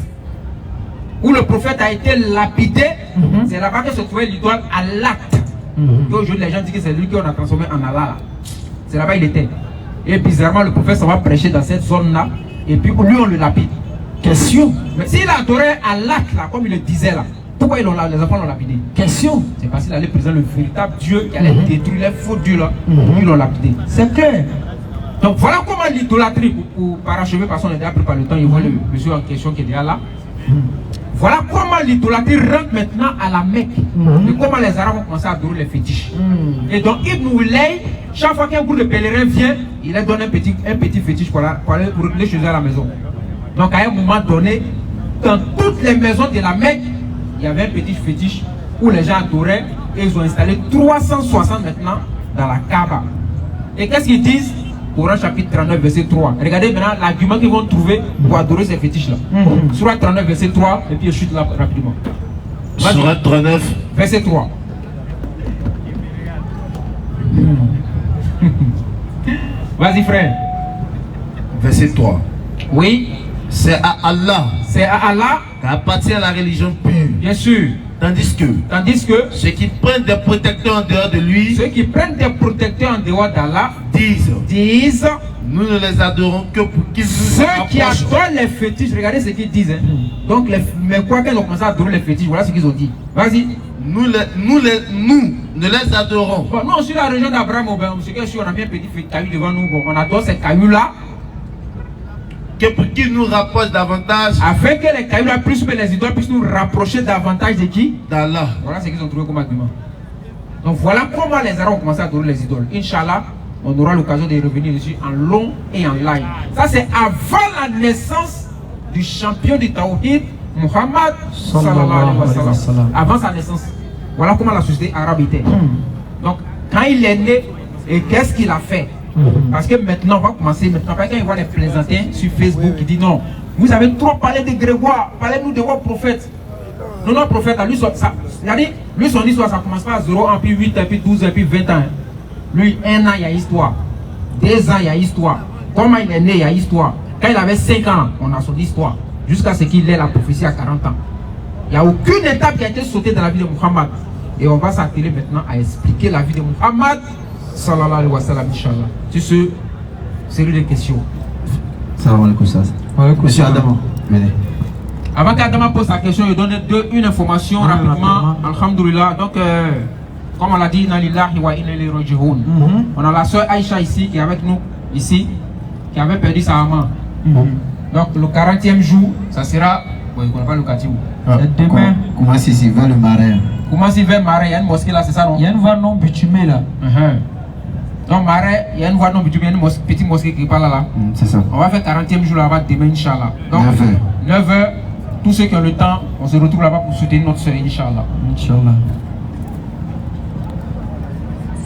où le prophète a été lapidé, c'est là-bas que se trouvait l'idole Allat. Aujourd'hui les gens disent que c'est lui qu'on a transformé en Allah. C'est là-bas il était. Et bizarrement le prophète s'en va prêcher dans cette zone-là, et puis lui on le lapide. Question. Mais s'il adorait Allat là, comme il le disait là, pourquoi les enfants l'ont lapidé? Question. C'est parce qu'il allait présenter le véritable Dieu qui allait détruire les faux dieux là. Ils l'ont lapidé. C'est clair. Donc voilà comment l'idolâtrie, pour parachever, parce qu'on est déjà pris par le temps, il voit le monsieur en question qui est déjà là. Voilà comment l'idolâtrie rentre maintenant à la Mecque. Et comment les Arabes ont commencé à adorer les fétiches. Et donc Ibn Oulay, chaque fois qu'un groupe de pèlerins vient, il leur donne un petit fétiche pour aller les chez eux à la maison. Donc à un moment donné, dans toutes les maisons de la Mecque, il y avait un petit fétiche où les gens adoraient, et ils ont installé 360 maintenant dans la Kaaba. Et qu'est-ce qu'ils disent? Coran chapitre 39 verset 3. Regardez maintenant l'argument qu'ils vont trouver pour adorer ces fétiches là. Surah 39 verset 3, et puis je chute là rapidement. Surah 39 verset 3. Vas-y frère. Verset 3. Oui. C'est à Allah. C'est à Allah qu'appartient la religion pure. Bien sûr. Tandis que ceux qui prennent des protecteurs en dehors de lui, ceux qui prennent des protecteurs en dehors d'Allah, disent Nous ne les adorons que pour qu'ils nous Ceux qui rapprochent. adorent les fétiches, regardez ce qu'ils disent. Hein. Donc, mais quoi qu'ils ont commencé à adorer les fétiches, voilà ce qu'ils ont dit. Vas-y. Nous ne les adorons. Bon, nous, sur la région d'Abraham, on a mis un petit caillou devant nous. Bon, on adore ces cailloux-là. Que pour qu'ils nous rapprochent davantage. Afin que les cailloux-là puissent les idoles puissent nous rapprocher davantage de qui? d'Allah. Voilà ce qu'ils ont trouvé comme argument. Donc, voilà comment les Arabes ont commencé à adorer les idoles. Inch'Allah, on aura l'occasion de revenir dessus en long et en live. Ça, c'est avant la naissance du champion du Tawhid, Muhammad sallallahu alayhi wa sallam. Avant sa naissance. Voilà comment la société arabe était. Donc, quand il est né, et qu'est-ce qu'il a fait? Parce que maintenant, on va commencer. Maintenant, quand il voit les plaisantins sur Facebook, il dit non, vous avez trop parlé de Grégoire, parlez-nous de votre prophète. Non, non, prophète, lui, son histoire, ça commence pas à 0 ans, puis 8 ans, puis 12 ans, puis 20 ans. Lui, 1 an, il y a histoire. 2 ans, il y a histoire. Comment il est né, il y a histoire. Quand il avait 5 ans, on a son histoire. Jusqu'à ce qu'il ait la prophétie à 40 ans. Il n'y a aucune étape qui a été sautée dans la vie de Muhammad. Et on va s'atteler maintenant à expliquer la vie de Muhammad sallallahu alayhi wa sallam, Inch'Allah. C'est ce série de questions. Salam alaikum. Monsieur Adama, venez. Avant qu'Adama pose sa question, je donne une information rapidement. Alhamdulillah. Donc, comme on l'a dit, inna lillahi wa inna ilayhi raji'un. On a la soeur Aïcha ici qui est avec nous, ici, qui avait perdu sa maman. Donc, le 40e jour, ça sera. Bon, il ne connaît pas le quartier où. Demain. Comment c'est ici vers le marais? Comment c'est vers Marais? Il y a une mosquée là, c'est ça, non? Il y a une voie non bitumée là. Donc, Marais, il y a une voie non bitumée, une petite mosquée qui parle là. C'est ça. On va faire 40e jour là-bas demain, Inch'Allah. Donc, 9h. 9h, tous ceux qui ont le temps, on se retrouve là-bas pour soutenir notre soeur, Inch'Allah. Inch'Allah.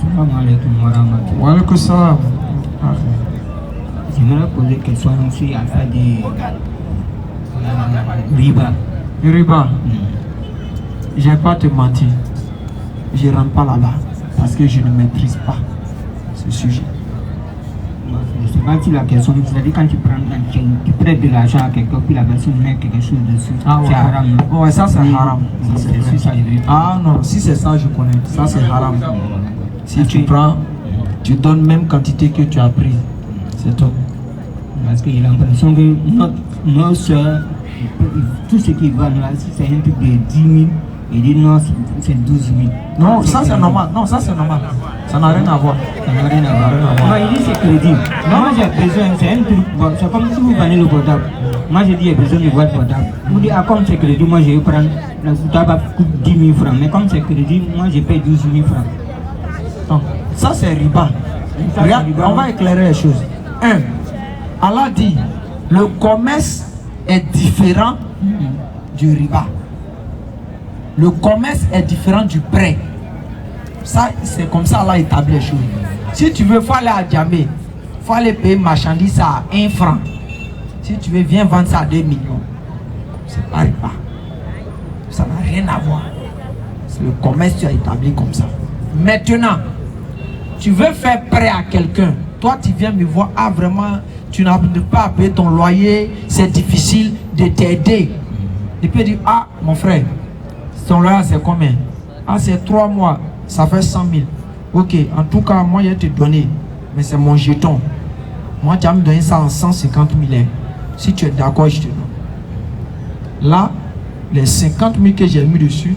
Salam alaikum wa rahmatullahi. Wa alaikum salam. J'aimerais poser une question aussi à faire des riba. Riba. Je ne vais pas te mentir. Je ne rentre pas là-bas parce que je ne maîtrise pas ce sujet. Je ne sais pas si la question, c'est-à-dire quand tu prêtes de l'argent à quelqu'un, puis la personne met quelque chose dessus, c'est haram. Ouais, ça c'est haram. C'est ça, ah non, si c'est ça, je connais. Ça c'est haram. Si tu prends, tu donnes même quantité que tu as pris. C'est tout. Parce que j'ai l'impression que nos soeurs, tout ce qui va là, si c'est un truc de 10 000, il dit non, c'est 12 000. Non, ça c'est normal. Non, ça c'est normal. Ça n'a rien à voir. Ça n'a rien à voir. Moi, il dit c'est crédit. Moi, j'ai besoin, c'est un truc. Bon, c'est comme si vous vendez le portable. Moi, j'ai dit j'ai besoin de votre portable. Vous dites, ah, comme c'est crédit, moi je vais prendre. Le portable coûte 10 000 francs. Mais comme c'est crédit, moi je paye 12 000 francs. Non, ça c'est riba. Regarde, on va éclairer les choses. 1. Allah dit, le commerce est différent du riba. Le commerce est différent du prêt. Ça, c'est comme ça Allah établit les choses. Si tu veux, il faut aller à Djamé. Il faut aller payer marchandise à 1 franc. Si tu veux, viens vendre ça à 2 millions. C'est pas riba. Ça n'a rien à voir. C'est le commerce que tu as établi comme ça. Maintenant, tu veux faire prêt à quelqu'un. Toi, tu viens me voir, ah vraiment, tu n'as pas à payer ton loyer, c'est difficile de t'aider. Et puis dire, ah mon frère, ton loyer c'est combien? Ah c'est 3 mois, ça fait 100 000. Ok, en tout cas, moi je vais te donner, mais c'est mon jeton. Moi tu vas me donner ça en 150 000. Si tu es d'accord, je te donne. Là, les 50 000 que j'ai mis dessus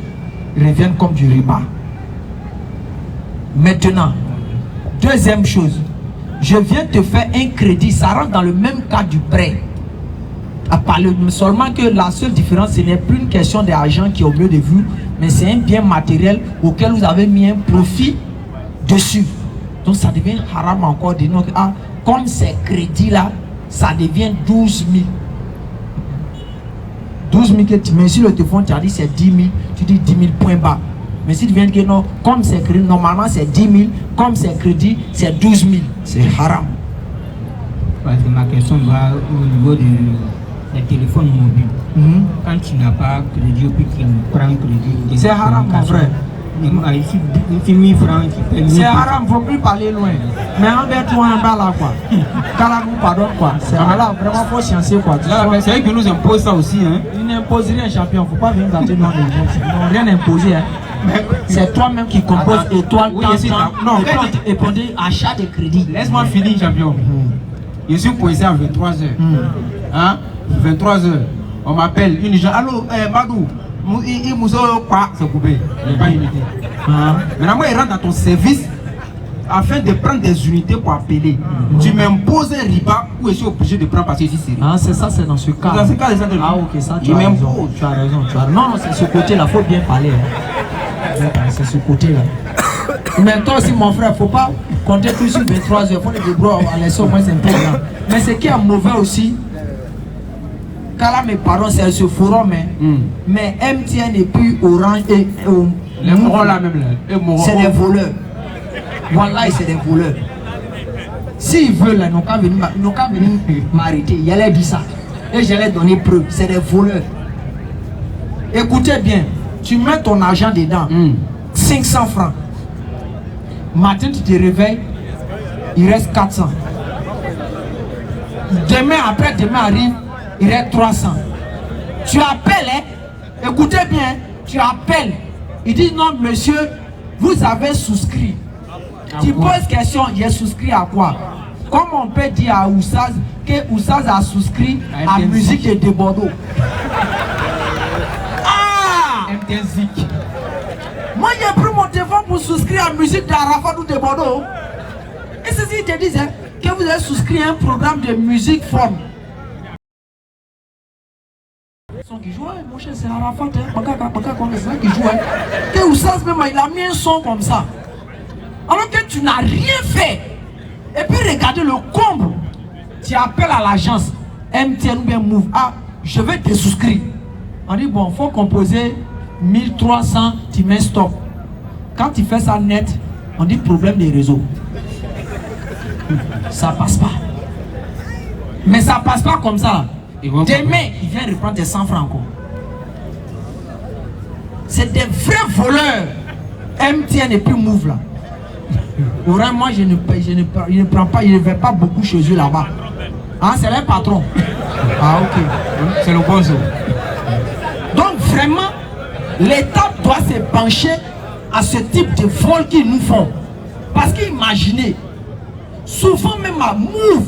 reviennent comme du riba. Maintenant, deuxième chose, je viens te faire un crédit, ça rentre dans le même cas du prêt. À parler, seulement que la seule différence, ce n'est plus une question d'argent qui est au milieu de vous, mais c'est un bien matériel auquel vous avez mis un profit dessus. Donc ça devient haram encore de nous. Ah, comme ces crédits-là, ça devient 12 000. 12 000 que tu mets sur le téléphone, tu as dit c'est 10 000, tu dis 10 000 points bas. Mais si tu viens de dire non, comme c'est crédit, normalement c'est 10 000, comme c'est crédit, c'est 12 000. C'est haram. Parce que ma question va au niveau des téléphones mobiles. Quand tu n'as pas crédit, puis tu prends crédit. C'est haram, mon frère. Ici, 10 000 francs, tu payes. C'est haram, il ne faut plus parler loin. Mais envers toi, un bas là, quoi. Quand nous pardonne, quoi. C'est là, vraiment, il faut sciencer, quoi. C'est vrai que nous impose ça aussi, hein. Il n'impose rien, champion. Il ne faut pas venir gâter nous. Ils n'ont rien imposé, hein. C'est toi-même qui compose étoile, oui, non, répondez achat de crédit. Laisse-moi finir, champion. Je suis coincé à 23h. Hein? 23h. On m'appelle. Une gens. Allô, Badou. C'est coupé. Il n'est pas unité. Maintenant, moi, il rentre dans ton service afin de prendre des unités pour appeler. Tu m'imposes un riba ou je suis obligé de prendre parce que ici c'est. Ah, c'est ça, c'est dans ce cas. Dans ce cas, ah, ok, ça, tu m'imposes. Tu as raison. Non, c'est ce côté-là, il faut bien parler. Hein. C'est ce côté-là. Mais toi aussi, mon frère, il ne faut pas compter tout sur 23h. Il faut les débrouiller à laisser au moins un peu là. Mais ce qui est mauvais aussi, car là, mes parents, c'est ce forum, mais MTN et puis Orange et les morons là même là. C'est des voleurs. Voilà, c'est des voleurs. S'ils veulent, ils n'ont qu'à venir m'arrêter. Il allait dire ça. Et j'allais donner preuve. C'est des voleurs. Écoutez bien, tu mets ton argent dedans. 500 francs. Matin, tu te réveilles, il reste 400. Demain, après, demain arrive, il reste 300. Tu appelles, hein? Écoutez bien, tu appelles. Il dit non, monsieur, vous avez souscrit. Tu poses question, j'ai souscrit à quoi? Comme on peut dire à Oussaz que Oussaz a souscrit à musique de Bordeaux. Ah! Moi j'ai pris mon téléphone pour souscrire à musique d'Arafat ou de Bordeaux. Et ceci ils te disent hein, que vous avez souscrit à un programme de musique forme. Son qui joue, mon cher c'est Arafat, c'est ça qui joue. Que Oussaz même il a mis un son comme ça. Alors que tu n'as rien fait. Et puis regardez le comble. Tu appelles à l'agence MTN ou bien Move. Ah, je vais te souscrire. On dit bon, il faut composer 1300, tu mets stop. Quand tu fais ça net, on dit problème des réseaux. Ça passe pas. Mais ça passe pas comme ça. Demain, il vient reprendre tes 100 francs encore. C'est des vrais voleurs. MTN et puis Move là. Vraiment, moi je ne prends pas, je ne vais pas beaucoup chez eux là-bas. Ah, c'est leur patron. Ah, ok. C'est le bon jour. Donc vraiment, l'État doit se pencher à ce type de vol qu'ils nous font. Parce qu'imaginez, souvent même à Move,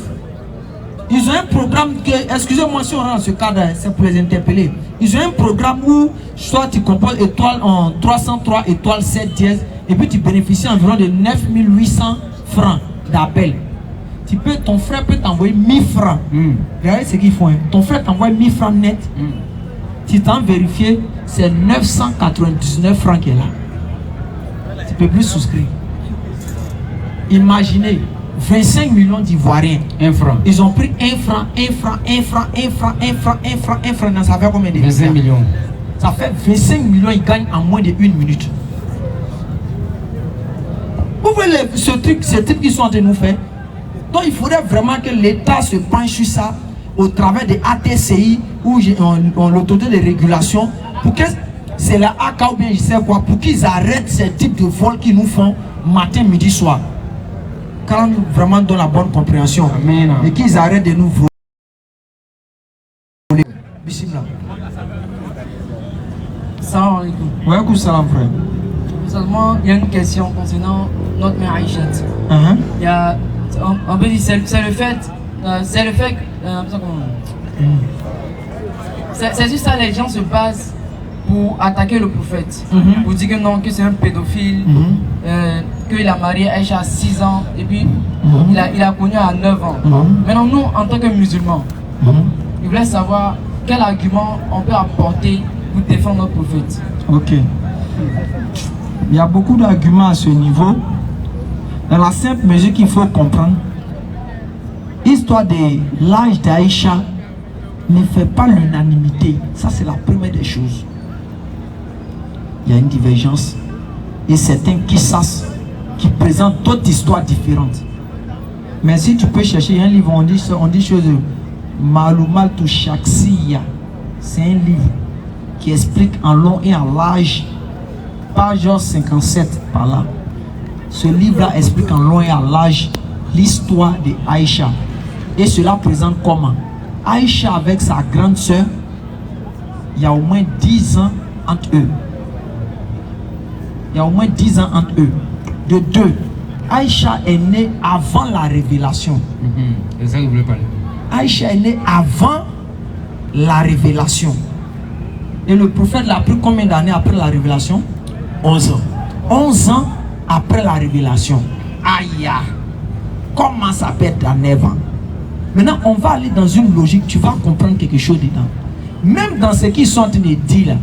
ils ont un programme que, excusez-moi si on est dans ce cadre, c'est pour les interpeller. Ils ont un programme où soit tu composes étoile en 303 étoile 7 dièse et puis tu bénéficies environ de 9800 francs d'appel. Ton frère peut t'envoyer 1000 francs. Regardez ce qu'ils font. Hein. Ton frère t'envoie 1000 francs net. Tu t'en vérifies, c'est 999 francs qui est là. Tu peux plus souscrire. Imaginez, 25 millions d'Ivoiriens. 1 franc. Ils ont pris 1 franc, 1 franc, 1 franc, 1 franc, 1 franc, 1 franc, 1 franc. Ça fait combien de 25 millions. Ça fait 25 millions, ils gagnent en moins de 1 minute. Vous voyez ce truc qu'ils sont en train de nous faire. Donc il faudrait vraiment que l'État se penche sur ça au travers des ATCI ou l'autorité de régulation pour que c'est la AK ou bien je sais quoi, pour qu'ils arrêtent ce type de vol qu'ils nous font matin, midi, soir. Quand nous vraiment dans la bonne compréhension. Amen. Et qu'ils arrêtent de nous voler. Bismillah. Salam alaikum. Ouais, coup salam frère. Seulement, il y a une question concernant notre mère Aïchat. Il y a, on peut dire, c'est le fait que, c'est juste ça, les gens se basent pour attaquer le prophète, pour dire que non, que c'est un pédophile, qu'il a marié Aïcha à 6 ans, et puis il a connu à 9 ans. Maintenant, nous, en tant que musulmans, ils voulaient savoir quel argument on peut apporter pour défendre notre prophète. Ok. Il y a beaucoup d'arguments à ce niveau. Dans la simple mesure qu'il faut comprendre, l'histoire de l'âge d'Aïcha ne fait pas l'unanimité. Ça, c'est la première des choses. Il y a une divergence. Et certains qui présentent d'autres histoires différentes. Mais si tu peux chercher un livre, on dit choses. Maloumal to Shaksiya. C'est un livre qui explique en long et en large, page 57 par là. Ce livre-là explique en long et en large l'histoire de Aïcha. Et cela présente comment Aïcha avec sa grande sœur, il y a au moins 10 ans entre eux. Il y a au moins 10 ans entre eux. De deux. Aïcha est née avant la révélation. C'est ça que vous voulez parler. Aïcha est née avant la révélation. Et le prophète l'a pris combien d'années après la révélation? 11 ans. 11 ans après la révélation. Aïe! Comment ça peut être à 9 ans? Maintenant, on va aller dans une logique, tu vas comprendre quelque chose dedans. Même dans ce qu'ils sont en train de dire là,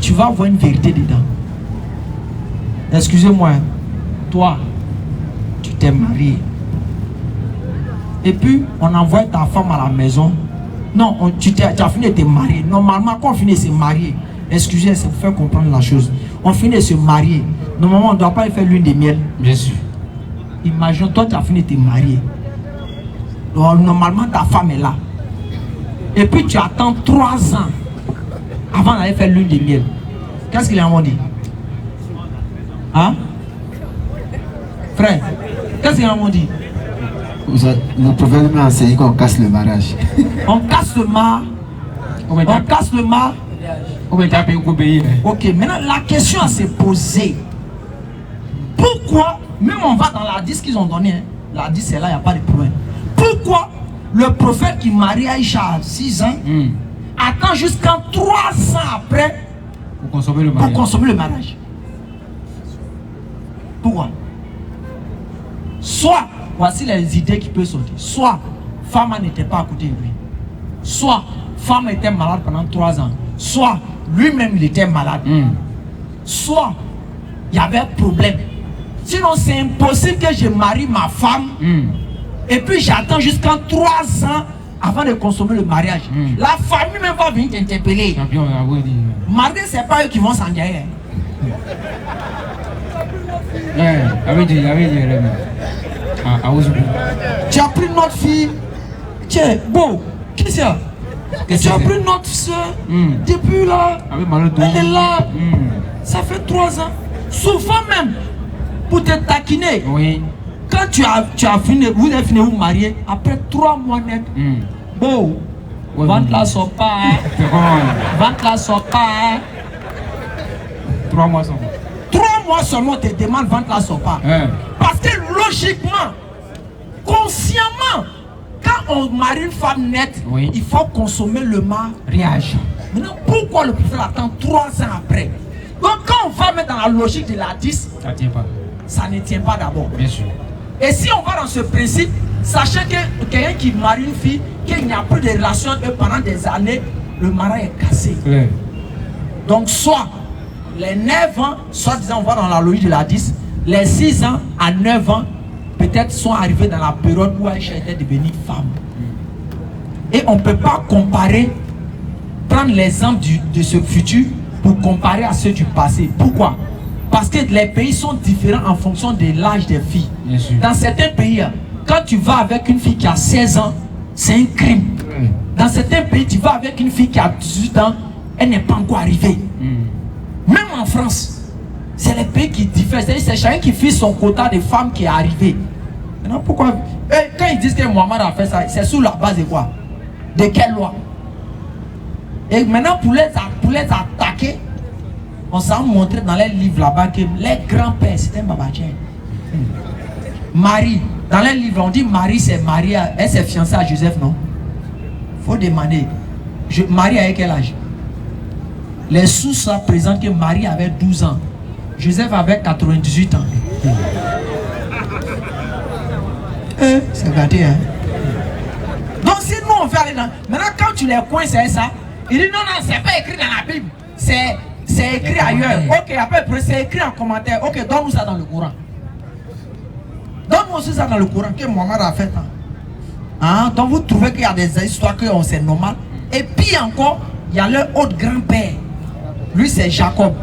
tu vas voir une vérité dedans. Excusez-moi, toi, tu t'es marié. Et puis, on envoie ta femme à la maison. Non, tu as fini de te marier. Normalement, quand on finit de se marier, excusez, c'est pour faire comprendre la chose. On finit de se marier. Normalement, on ne doit pas faire lune de miel. Bien sûr. Imagine, toi, tu as fini de te marier. Donc, normalement, ta femme est là. Et puis, tu attends 3 ans avant d'aller faire lune de miel. Qu'est-ce qu'il a dit? Hein? Frère, qu'est-ce qu'il a dit? Vous pouvez m'enseigner qu'on casse le mariage. On casse le mariage. On casse le mariage. Ok, maintenant la question à se poser. Pourquoi, même on va dans la 10 qu'ils ont donné, hein, la 10 c'est là, il n'y a pas de problème. Pourquoi le prophète qui marie Aïcha à 6 ans attend jusqu'à 3 ans après pour consommer le mariage? Pourquoi? Soit, voici les idées qui peuvent sortir. Soit, femme n'était pas à côté de lui. Soit, femme était malade pendant 3 ans. Soit, lui-même il était malade. Soit, il y avait un problème. Sinon, c'est impossible que je marie ma femme et puis j'attends jusqu'à 3 ans avant de consommer le mariage. La famille même va venir t'interpeller. Marier, c'est pas eux qui vont s'engager. Tu as pris notre fille. Tiens, bon, qui c'est ça? Tu as pris notre soeur. Depuis là, elle est là. Ça fait 3 ans. Souvent même, pour te taquiner. Oui. Quand tu as fini, vous avez fini de vous marier, après 3 mois net. Bon, vente la sort pas. Vente la sort pas. 3 mois seulement. 3 mois seulement te demande vente la sort pas. Parce que logiquement, consciemment, quand on marie une femme nette, il faut consommer le mariage. Maintenant, pourquoi le prophète attend 3 ans après? Donc quand on va mettre dans la logique de la 10, ça tient pas. Ça ne tient pas d'abord. Bien sûr. Et si on va dans ce principe, sachez que quelqu'un qui marie une fille, qu'il n'y a plus de relation et pendant des années, le mariage est cassé. Donc soit les 9 ans, soit disant on va dans la logique de la 10, les 6 ans à 9 ans, peut-être sont arrivés dans la période où Aïcha était devenue femme. Et on ne peut pas comparer, prendre l'exemple de ce futur pour comparer à ceux du passé. Pourquoi? Parce que les pays sont différents en fonction de l'âge des filles. Dans certains pays, quand tu vas avec une fille qui a 16 ans, c'est un crime. Dans certains pays, tu vas avec une fille qui a 18 ans, elle n'est pas encore arrivée. Même en France, c'est les pays qui diffèrent. C'est chacun qui fait son quota de femmes qui est arrivé. Maintenant, pourquoi? Quand ils disent que Mohamed a fait ça, c'est sous la base de quoi? De quelle loi? Et maintenant, pour les attaquer, on s'est montré dans les livres là-bas que les grands-pères, c'était un babadien. Marie, dans les livres, on dit Marie s'est mariée, elle s'est fiancée à Joseph, non? Il faut demander. Marie avait quel âge? Les sources présentent que Marie avait 12 ans. Joseph avait 98 ans. C'est gâté, hein? Donc si nous on veut aller dans... Maintenant quand tu les coinces, c'est ça. Il dit non, c'est pas écrit dans la Bible. C'est écrit ailleurs. Ok, après c'est écrit en commentaire. Ok, donne-nous ça dans le Coran. Donne-nous aussi ça dans le Coran que Mohamed a fait. Hein? Donc vous trouvez qu'il y a des histoires que c'est normal. Et puis encore, il y a leur autre grand-père. Lui c'est Jacob.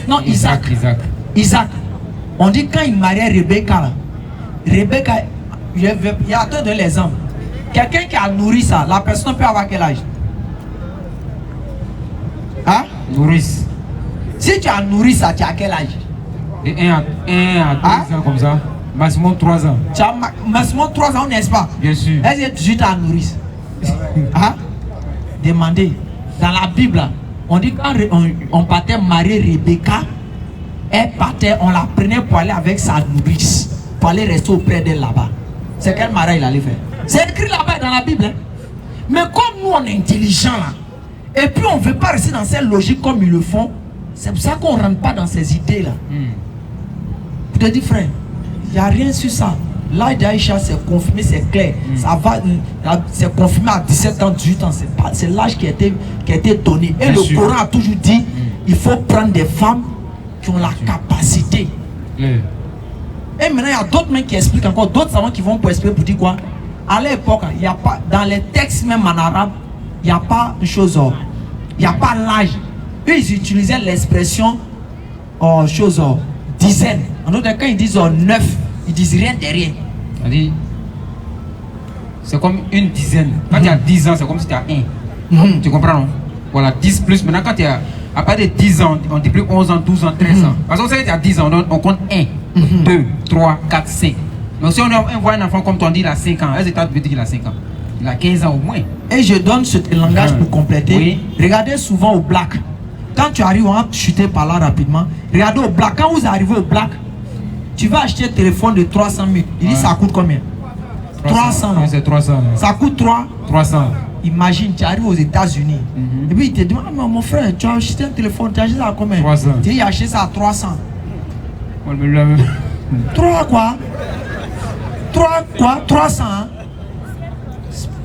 Non, Isaac. On dit quand il mariait Rebecca là. Rebecca, il y a deux de l'exemple. Quelqu'un qui a nourri ça, la personne peut avoir quel âge? Hein? Nourrice. Si tu as nourri ça, tu as quel âge? De 1 à 2 ans comme ça. Maximum 3 ans. Tu as maximum 3 ans, n'est-ce pas? Bien sûr. Est-ce que 18 ans à nourrir? Hein? Demandez. Dans la Bible, on dit quand on partait marier Rebecca, Elle partait, on la prenait pour aller avec sa nourrice, pour aller rester auprès d'elle là-bas. C'est quel mari il allait faire? C'est écrit là-bas dans la Bible. Hein? Mais comme nous on est intelligents là, et puis on ne veut pas rester dans cette logique comme ils le font, c'est pour ça qu'on ne rentre pas dans ces idées là. Je te dis frère, il n'y a rien sur ça. L'âge d'Aïcha c'est confirmé, c'est clair. Ça va, c'est confirmé à 17 ans, 18 ans. C'est l'âge qui a été donné. Et le Coran a toujours dit, il faut prendre des femmes qui ont la capacité. Et maintenant, il y a d'autres mecs qui expliquent encore, d'autres savants qui vont pour expliquer pour dire quoi. À l'époque, il n'y a pas, dans les textes même en arabe, il n'y a pas de chose, il n'y a pas l'âge. Eux, ils utilisaient l'expression dizaine. En d'autres cas, ils disent 9, ils disent rien derrière. C'est comme une dizaine. Quand il y a 10 ans, c'est comme si tu as 1. Tu comprends, non? Voilà, 10 plus. Maintenant, quand il y a à part de 10 ans, on dit plus 11 ans, 12 ans, 13 ans. Parce qu'on sait qu'il y a 10 ans, on compte 1, 2, 3, 4, 5. Donc si on voit un enfant comme toi, on dit il a 5 ans, est-ce que tu veux dire qu'il a 5 ans? Il a 15 ans au moins. Et je donne ce langage pour compléter. Oui. Regardez souvent au black. Quand tu arrives, on va chuter par là rapidement. Regardez au black. Quand vous arrivez au black, tu vas acheter un téléphone de 300 000. Il dit ça coûte combien? 300. Oui, c'est 300. Ça coûte 300. Imagine, tu arrives aux États-Unis. Et puis il te dit, ah, mon frère, tu as acheté un téléphone, tu as acheté ça à combien? 300. Tu dis, il a acheté ça à 300. 3 quoi? 3 quoi? 300. Hein?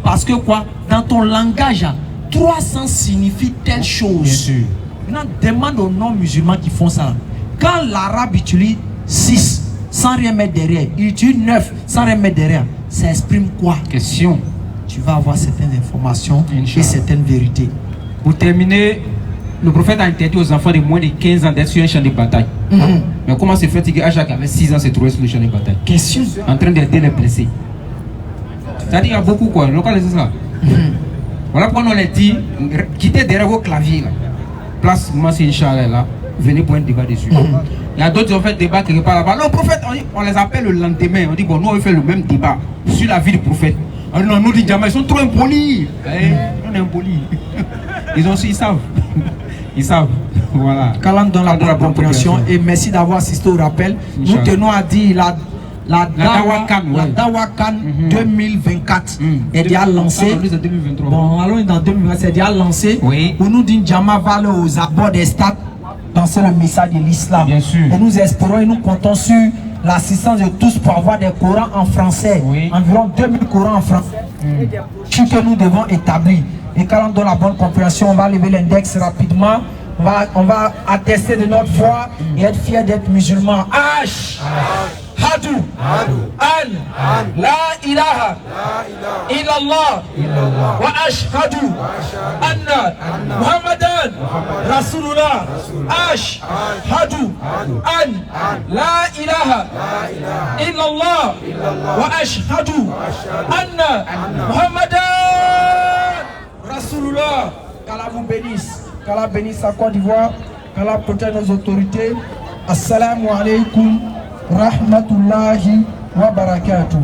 Parce que quoi? Dans ton langage, 300 signifie telle chose. Bien sûr. Maintenant, demande aux non-musulmans qui font ça. Quand l'arabe utilise 6 sans rien mettre derrière, il utilise 9 sans rien mettre derrière, ça exprime quoi? Question. Tu vas avoir certaines informations et certaines vérités. Pour terminer, le prophète a interdit aux enfants de moins de 15 ans d'être sur un champ de bataille. Mais comment se fait-il qu'Aja qui avait 6 ans se trouvait sur le champ de bataille? Question. En train d'aider les blessés. C'est-à-dire qu'il y a beaucoup quoi. C'est ça. Voilà pourquoi on les dit, quittez derrière vos claviers là. Place Massi Inch'Allah là, venez pour un débat dessus. Il y a d'autres qui ont fait le débat quelque part là-bas. Le prophète, on les appelle le lendemain. On dit bon, nous on fait le même débat sur la vie du prophète. Alors non, nous dit jamais, ils sont trop impolis. On est impolis. Ils savent. Ils savent. Voilà. Qu'Allah donne la bonne compréhension et merci d'avoir assisté au rappel. Nous tenons à dire la Dawakan 2024 est déjà lancée. Bon, allons dans 2024, c'est déjà lancé. Oui. Pour nous dire Djama va aller aux abords des stades danser le message de l'islam. Bien sûr. Et nous espérons et nous comptons sur l'assistance de tous pour avoir des Corans en français. Oui. Environ 2000 Corans en français. Ce que nous devons établir. Et quand on donne la bonne compréhension, on va lever l'index rapidement. On va attester de notre foi et être fiers d'être musulmans. Hadu an la ilaha illallah wa ashhadu anna muhammadan rasulullah. Ashhadu an la ilaha illallah wa ashhadu anna muhammadan rasulullah. Qu'Allah vous bénisse, qu'Allah bénisse la Côte d'Ivoire, qu'Allah protège nos autorités. Assalamu alaikum rahmatullahi wa barakatuh.